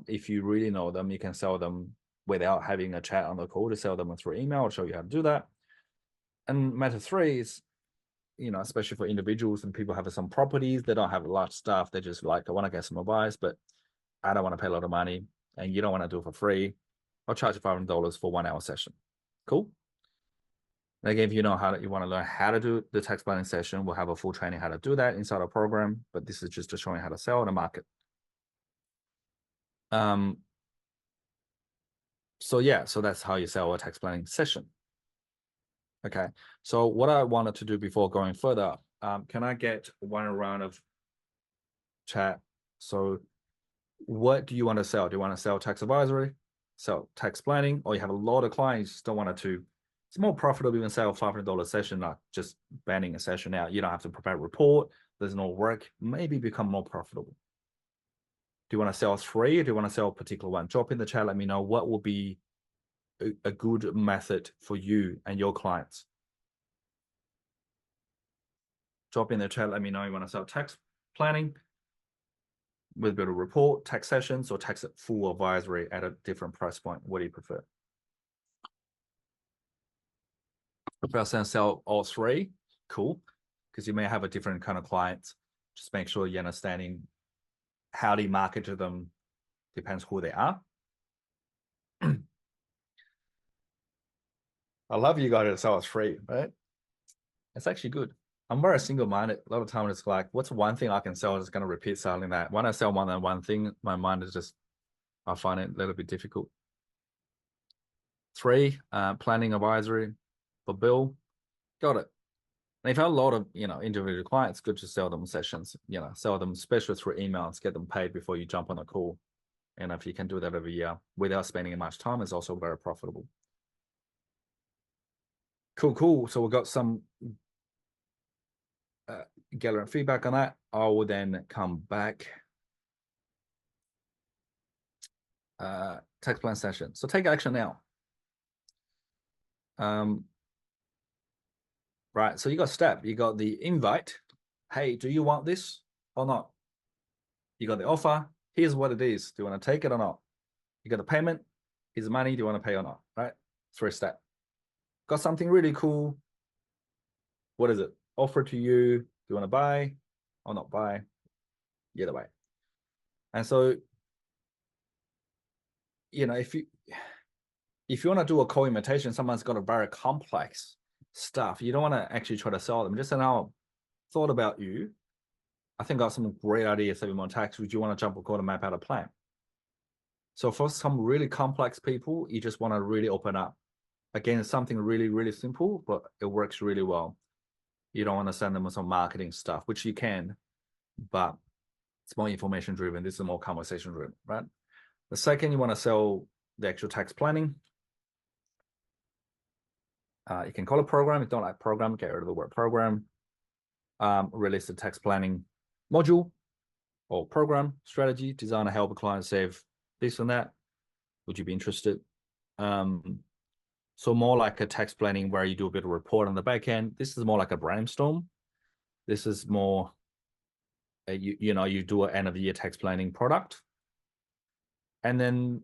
If you really know them, you can sell them without having a chat on the call, to sell them through email. I'll show you how to do that. And method 3 is, especially for individuals and people have some properties, they don't have a large staff. They're just like, I want to get some advice, but I don't want to pay a lot of money and you don't want to do it for free. I'll charge you $500 for 1 hour session. Cool. And again, if you want to learn how to do the tax planning session, we'll have a full training how to do that inside our program, but this is just to show you how to sell in the market. So that's how you sell a tax planning session. Okay, so what I wanted to do before going further, can I get one round of chat? So what do you want to sell? Do you want to sell tax advisory, sell tax planning, or you have a lot of clients still wanted to? It's more profitable even sell a $500 session, not just banning a session out. You don't have to prepare a report. There's no work. Maybe become more profitable. Do you want to sell 3 or do you want to sell a particular one? Drop in the chat. Let me know what will be a good method for you and your clients. Drop in the chat. Let me know you want to sell tax planning with a bit of report, tax sessions, or tax full advisory at a different price point. What do you prefer? Prefer to sell all 3, cool, because you may have a different kind of clients. Just make sure you're understanding how do you market to them, depends who they are. I love you guys to sell us free, right? It's actually good. I'm very single-minded. A lot of times it's like, what's one thing I can sell that's going to repeat selling that? When I sell more than one thing, my mind is just, I find it a little bit difficult. 3, planning advisory for Bill. Got it. And if you have a lot of, individual clients, good to sell them sessions, sell them especially through emails, get them paid before you jump on a call. And if you can do that every year without spending much time, it's also very profitable. Cool. So we've got some gathering feedback on that. I will then come back. Tax plan session. So take action now. Right. So you got step. You got the invite. Hey, do you want this or not? You got the offer. Here's what it is. Do you want to take it or not? You got the payment. Here's the money. Do you want to pay or not? Right. 3 step. Got something really cool. What is it? Offer to you. Do you want to buy or not buy? Either way. And so, if you want to do a co-imitation, someone's got a very complex stuff. You don't want to actually try to sell them. Just say, "No, thought about you. I think I got some great ideas saving more tax. Would you want to jump a call to map out a plan?" So for some really complex people, you just want to really open up. Again, it's something really, really simple, but it works really well. You don't want to send them some marketing stuff, which you can, but it's more information driven. This is more conversation driven, right? The second, you want to sell the actual tax planning. You can call it program. If you don't like program, get rid of the word program. Release the tax planning module or program strategy, design to help a client save this and that. Would you be interested? So more like a tax planning where you do a bit of report on the back end. This is more like a brainstorm. This is more, you do an end of the year tax planning product. And then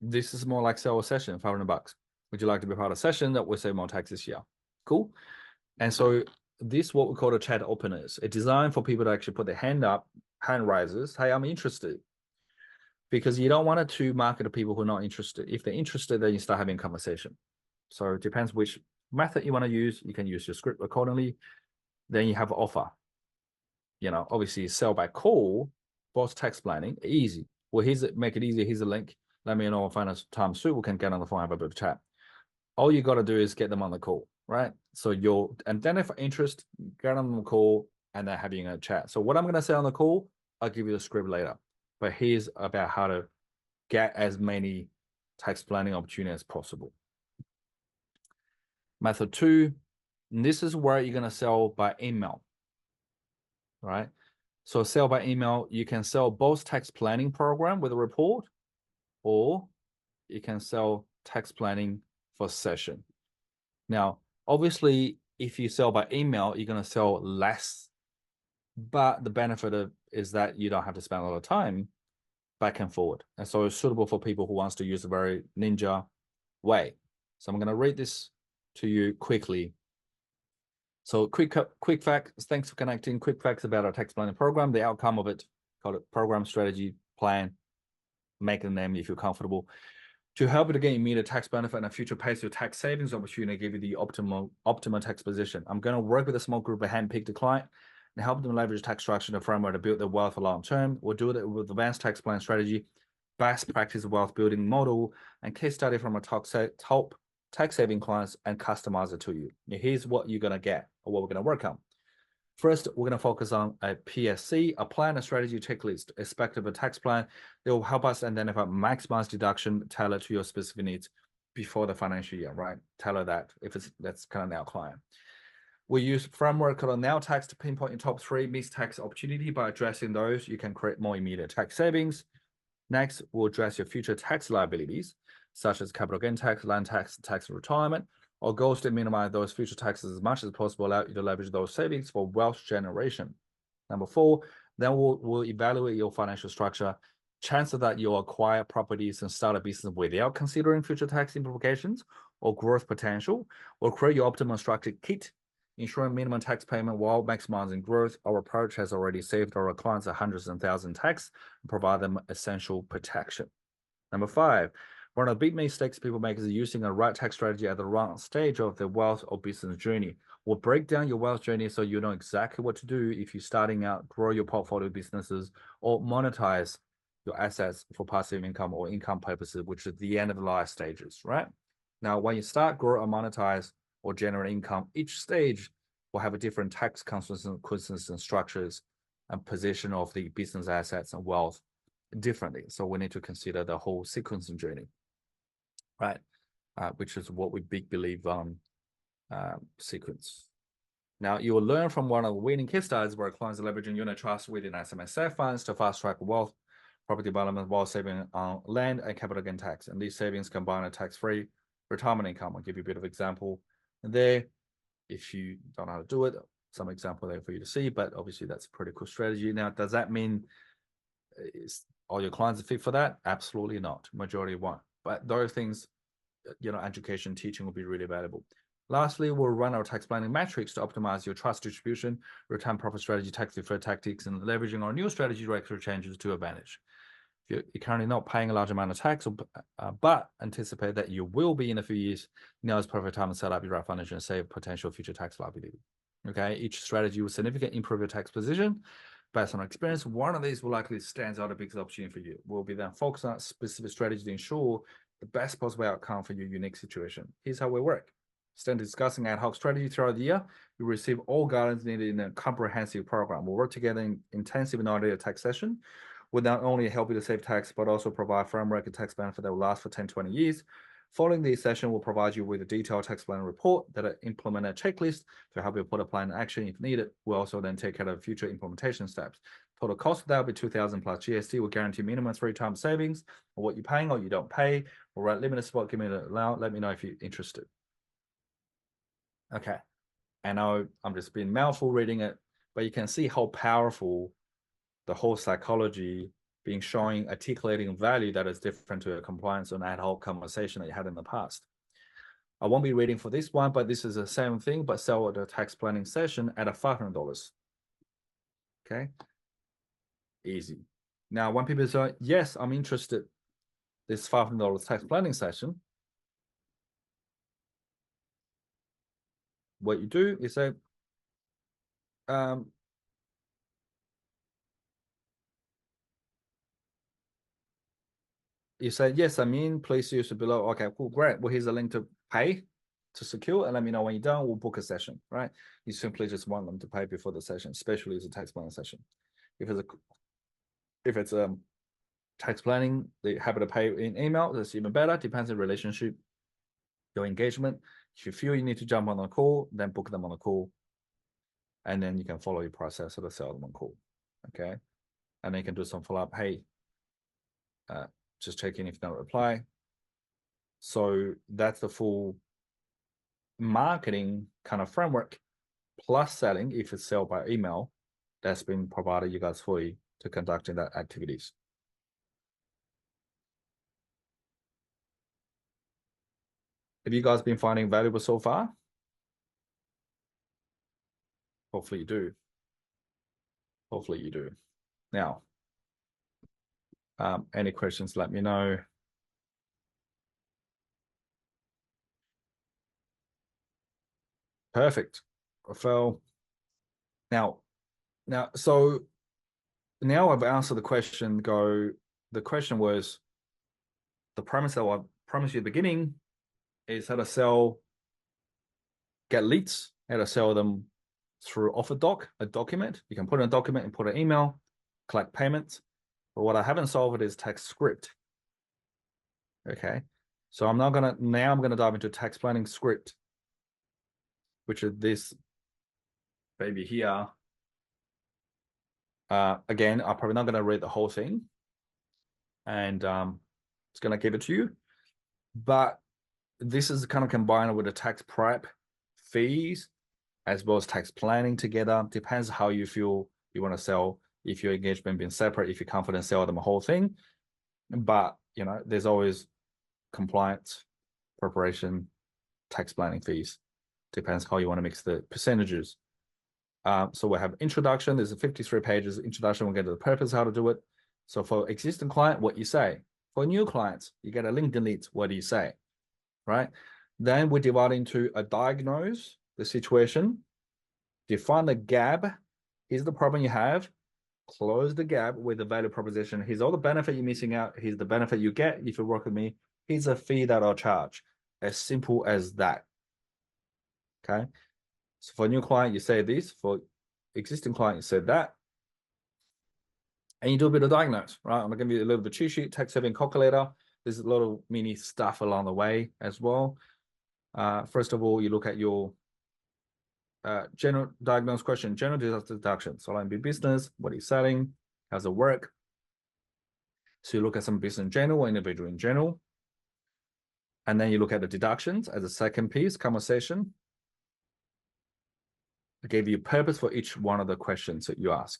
this is more like sell a session, $500. Would you like to be part of a session that will save more tax this year? Cool. And so this is what we call a chat openers. It's designed for people to actually put their hand up, hand rises. Hey, I'm interested. Because you don't want it to market to people who are not interested. If they're interested, then you start having a conversation. So it depends which method you want to use. You can use your script accordingly. Then you have an offer. Obviously sell by call, boss tax planning, easy. Well, make it easy. Here's a link. Let me know if I find a time soon. We can get on the phone, have a bit of chat. All you got to do is get them on the call, right? So you'll identify interest, get on the call, and then having a chat. So what I'm going to say on the call, I'll give you the script later. But here's about how to get as many tax planning opportunities as possible. Method 2, this is where you're going to sell by email, right? So sell by email, you can sell both tax planning program with a report, or you can sell tax planning for session. Now, obviously, if you sell by email, you're going to sell less, but the benefit is that you don't have to spend a lot of time back and forward. And so it's suitable for people who wants to use a very ninja way. So I'm going to read this to you quickly. So quick facts. Thanks for connecting. Quick facts about our tax planning program. The outcome of it, call it program, strategy, plan, make a name if you're comfortable. To help you to gain immediate tax benefit and a future passive tax savings opportunity, give you the optimal tax position. I'm going to work with a small group of hand-picked client and help them leverage tax structure and framework to build their wealth for long term. We'll do it with advanced tax plan strategy, best practice wealth building model, and case study from a top tax saving clients and customize it to you. Now, here's what you're going to get or what we're going to work on. First, we're going to focus on a PSC, a plan, a strategy checklist, expected a tax plan. It will help us identify maximize deduction tailored to your specific needs before the financial year, right? Tailor that if that's kind of now client. We use framework called Now Tax to pinpoint your top 3 missed tax opportunity. By addressing those, you can create more immediate tax savings. Next, we'll address your future tax liabilities, such as capital gain tax, land tax, tax retirement. Our goal is to minimize those future taxes as much as possible, allow you to leverage those savings for wealth generation. Number 4, then we'll evaluate your financial structure. Chances that you'll acquire properties and start a business without considering future tax implications or growth potential, or create your optimal structure kit, ensuring minimum tax payment while maximizing growth. Our approach has already saved our clients hundreds and thousands tax and provide them essential protection. Number 5, one of the big mistakes people make is using a right tax strategy at the wrong stage of their wealth or business journey. We'll break down your wealth journey so you know exactly what to do if you're starting out, grow your portfolio businesses, or monetize your assets for passive income or income purposes, which is the end of the life stages, right? Now, when you start, grow, or monetize or generate income, each stage will have a different tax consequences and structures and position of the business assets and wealth differently. So we need to consider the whole sequencing journey, right? Which is what we believe sequence. Now, you will learn from one of the winning case studies where clients are leveraging unit trust within SMSF funds to fast track wealth, property development while saving on land and capital gain tax. And these savings combine a tax-free retirement income. I'll give you a bit of example there. If you don't know how to do it, some example there for you to see, but obviously that's a pretty cool strategy. Now, does that mean all your clients are fit for that? Absolutely not. Majority won't. But those things, education, teaching will be really valuable. Lastly, we'll run our tax planning metrics to optimize your trust distribution, return profit strategy, tax deferred tactics, and leveraging our new strategy directory changes to advantage. If you're currently not paying a large amount of tax, but anticipate that you will be in a few years, now is perfect time to set up your right financial and save potential future tax liability. Okay, each strategy will significantly improve your tax position. Based on our experience, one of these will likely stand out a big opportunity for you. We'll be then focused on a specific strategy to ensure the best possible outcome for your unique situation. Here's how we work. Instead of discussing ad hoc strategy throughout the year, you receive all guidance needed in a comprehensive program. We'll work together in intensive and audited tax session. Will not only help you to save tax, but also provide framework and tax benefit that will last for 10, 20 years. Following this session, we'll provide you with a detailed tax plan report that implement a checklist to help you put a plan in action if needed. We'll also then take care of future implementation steps. Total cost of that will be 2,000 plus GST. Will guarantee minimum 3 times savings on what you're paying or you don't pay. All right, limited spot, give me an allowance. Let me know if you're interested. Okay, I know I'm just being mouthful reading it, but you can see how powerful the whole psychology being showing, articulating value that is different to a compliance or an ad hoc conversation that you had in the past. I won't be reading for this one, but this is the same thing, but sell at a tax planning session at a $500. Okay, easy. Now, when people say, yes, I'm interested, this $500 tax planning session, what you do is say, you say, yes, I'm in, please use it below. Okay, cool, great. Well, here's a link to pay to secure, and let me know when you're done. We'll book a session, right? You simply just want them to pay before the session, especially as a tax planning session. If it's a tax planning, they're happy to pay in email. That's even better. Depends on relationship, your engagement. If you feel you need to jump on a call, then book them on a call, and then you can follow your process of the sell them on call. Okay, and then you can do some follow up. Hey, just check in if you don't reply. So that's the full marketing kind of framework, plus selling if it's sold by email, that's been provided you guys fully to conducting that activities. Have you guys been finding valuable so far? Hopefully you do. Hopefully you do. Now, any questions, let me know. Perfect. Rafael. Now, so now I've answered the question. The question was, the premise that I promised you at the beginning is how to sell, get leads, how to sell them through offer doc, a document. You can put in a document and put an email, collect payments. But what I haven't solved is text script. Okay. So I'm gonna dive into text planning script, which is this baby here. Again, I'm probably not gonna read the whole thing, and it's gonna give it to you. But this is kind of combined with the tax prep fees as well as tax planning together. Depends how you feel you want to sell. If your engagement being separate, if you're confident sell them a whole thing, but there's always compliance, preparation, tax planning fees. Depends how you want to mix the percentages. So we have introduction. There's 53 pages. Introduction, we'll get to the purpose, how to do it. So for existing client, what you say. For new clients, you get a LinkedIn leads. What do you say? Right? Then we divide into a diagnose the situation, define the gap. Here's the problem you have. Close the gap with the value proposition. Here's all the benefit you're missing out. Here's the benefit you get if you work with me. Here's a fee that I'll charge. As simple as that. Okay. So for a new client, you say this. For existing client, you say that. And you do a bit of diagnose, right? I'm going to give you a little bit of cheat sheet, tax saving calculator. There's a lot of mini stuff along the way as well. First of all, you look at your general diagnose question, general deduction. So like business, what are you selling? How's it work? So you look at some business in general, individual in general. And then you look at the deductions as a second piece, conversation. I gave you a purpose for each one of the questions that you ask.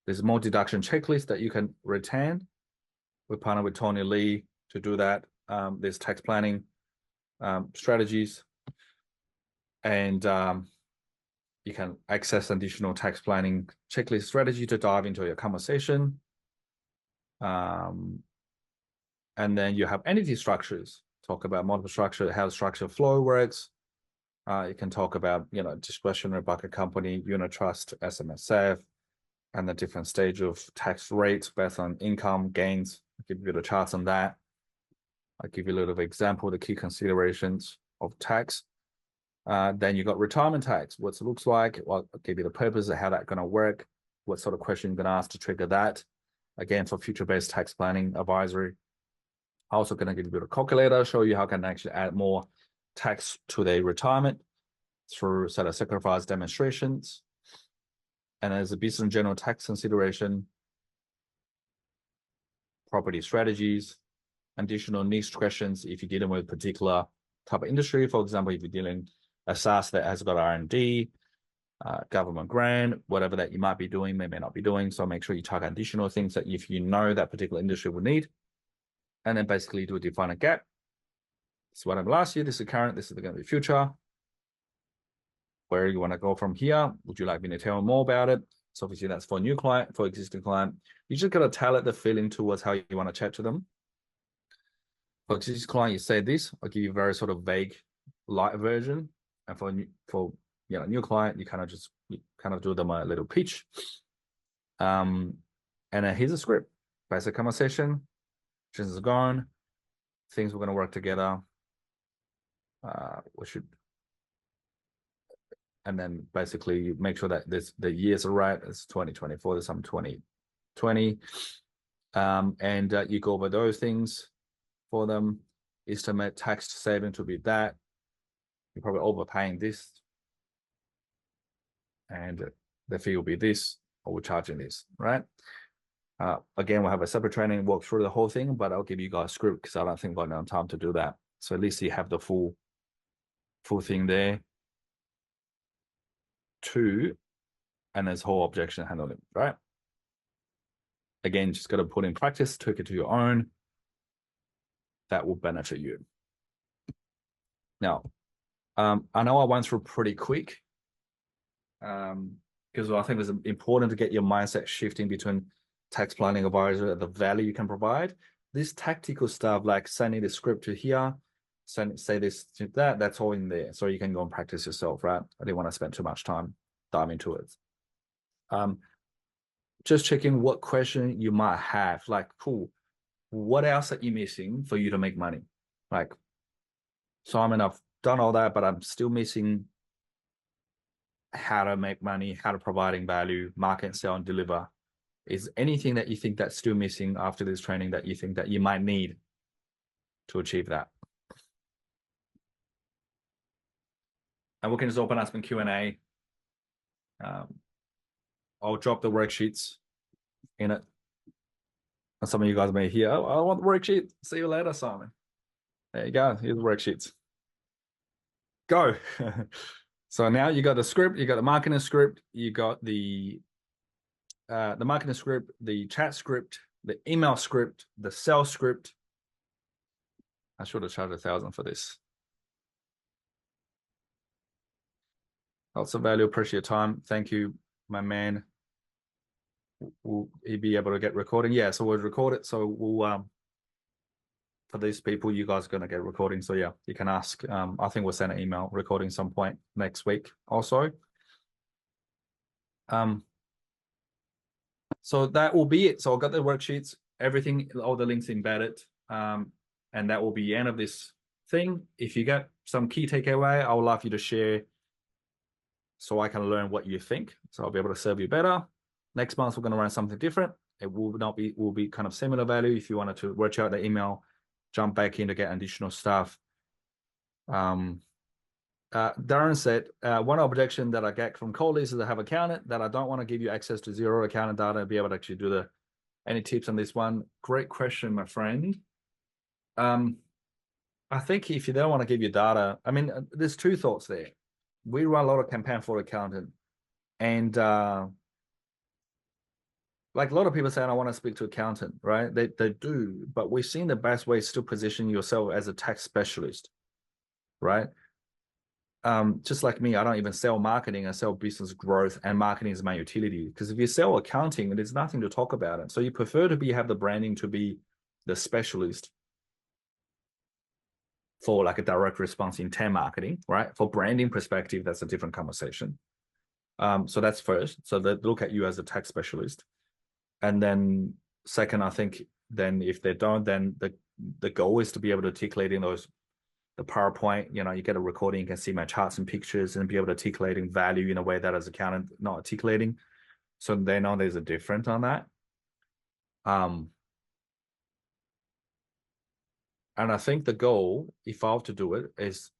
There's more deduction checklist that you can retain. We partner with Tony Lee to do that. There's tax planning strategies, and you can access additional tax planning checklist strategy to dive into your conversation. And then you have entity structures, talk about multiple structure, how the structure flow works. You can talk about, discretionary bucket company, unit trust, SMSF, and the different stage of tax rates based on income gains. I'll give you the charts on that. I'll give you a little example of the key considerations of tax. Then you got retirement tax, what it looks like. Well, I'll give you the purpose of how that's going to work, what sort of question you're going to ask to trigger that. Again, for future-based tax planning advisory. I'm also going to give you a bit of calculator, show you how can actually add more tax to their retirement through set of sacrifice demonstrations. And as a business in general tax consideration, property strategies, additional niche questions if you're dealing with a particular type of industry. For example, if you're dealing a SaaS that has got R&D, government grant, whatever that you might be doing, may not be doing. So make sure you target additional things that if you know that particular industry will need. And then basically do a define a gap. This is what happened last year. This is current. This is going to be future. Where you want to go from here? Would you like me to tell more about it? So obviously that's for a new client, for existing client. You just got to tell it the feeling towards how you want to chat to them. For existing client, you say this. I'll give you a very sort of vague, light version. And for new client, you kind of do them a little pitch. And then here's a script. Basic conversation. Since it's gone, things we're going to work together. And then basically make sure that the years are right. It's 2024, there's some 2020. And you go over those things for them. Estimate tax saving to be that. You're probably overpaying this. And the fee will be this, or we're charging this, right? Again, we'll have a separate training, walk through the whole thing, but I'll give you guys a script because I don't think we've got enough time to do that. So at least you have the full thing there. 2, and there's whole objection handling, right? Again, just got to put in practice, tweak it to your own. That will benefit you. Now, I know I went through pretty quick because I think it's important to get your mindset shifting between tax planning advisor and the value you can provide. This tactical stuff, like sending the script to here, say this to that, that's all in there. So you can go and practice yourself, right? I didn't want to spend too much time diving into it. Just checking what question you might have, like, cool, what else are you missing for you to make money? Like, Simon, I've done all that, but I'm still missing how to make money, how to providing value, market, sell, and deliver. Is anything that you think that's still missing after this training that you think that you might need to achieve that? And we can just open up some Q&A. I'll drop the worksheets in it. And some of you guys may hear, oh, I want the worksheet. See you later, Simon. There you go. Here's the worksheets. Go. So now you got the script, you got the marketing script, you got the marketing script, the chat script, the email script, the sales script. I should have charged $1,000 for this. Lots of value, appreciate your time. Thank you, my man. Will he be able to get recording? Yeah, so we'll record it. So we'll for these people, you guys are going to get recording. So yeah, you can ask. I think we'll send an email recording some point next week also. So that will be it. So I've got the worksheets, everything, all the links embedded. And that will be the end of this thing. If you get some key takeaway, I would love you to share so I can learn what you think. So I'll be able to serve you better. Next month, we're going to run something different. It will be kind of similar value. If you wanted to watch out the email, jump back in to get additional stuff. Darren said, one objection that I get from colleagues is I have accountant that I don't want to give you access to zero accountant data and be able to actually do any tips on this one? Great question, my friend. I think if you don't want to give you data, I mean, there's two thoughts there. We run a lot of campaign for accountant, and like a lot of people say, I want to speak to accountant, right? They do, but we've seen the best way is to position yourself as a tax specialist, right? Just like me, I don't even sell marketing. I sell business growth, and marketing is my utility. Because if you sell accounting, there's nothing to talk about it. So you prefer to have the branding to be the specialist for like a direct response intent marketing, right? For branding perspective, that's a different conversation. So that's first. So they look at you as a tax specialist. And then second, I think then if they don't, then the goal is to be able to articulate in the PowerPoint, you get a recording, you can see my charts and pictures and be able to articulating value in a way that as accountant not articulating. So they know there's a difference on that. And I think the goal, if I have to do it, is,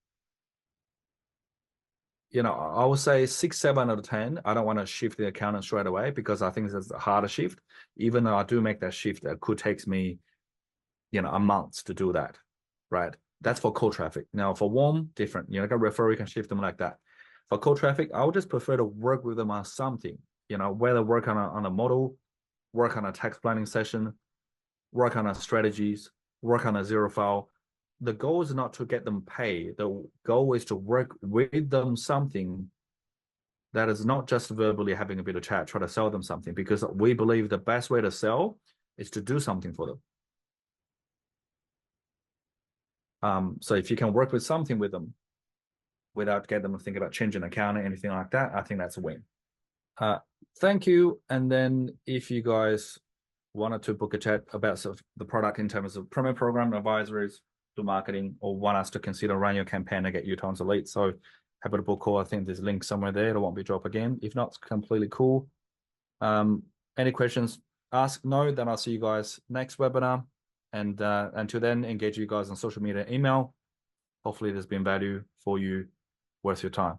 I would say 6, 7 out of 10. I don't want to shift the accountant straight away because I think it's a harder shift. Even though I do make that shift, it could take me, a month to do that, right? That's for cold traffic. Now for warm, different. Like a referral, you can shift them like that. For cold traffic, I would just prefer to work with them on something, whether work on a model, work on a tax planning session, work on a strategies, work on a zero file. The goal is not to get them paid. The goal is to work with them something that is not just verbally having a bit of chat, try to sell them something, because we believe the best way to sell is to do something for them. So if you can work with something with them without getting them to think about changing account or anything like that, I think that's a win. Thank you. And then if you guys wanted to book a chat about the product in terms of promo program, advisories, to marketing, or want us to consider run your campaign and get you tons of leads, so happy to book call. I think there's a link somewhere there. It won't be dropped again. If not, it's completely cool. Any questions, ask. No, then I'll see you guys next webinar. And until then, engage you guys on social media, email. Hopefully there's been value for you, worth your time.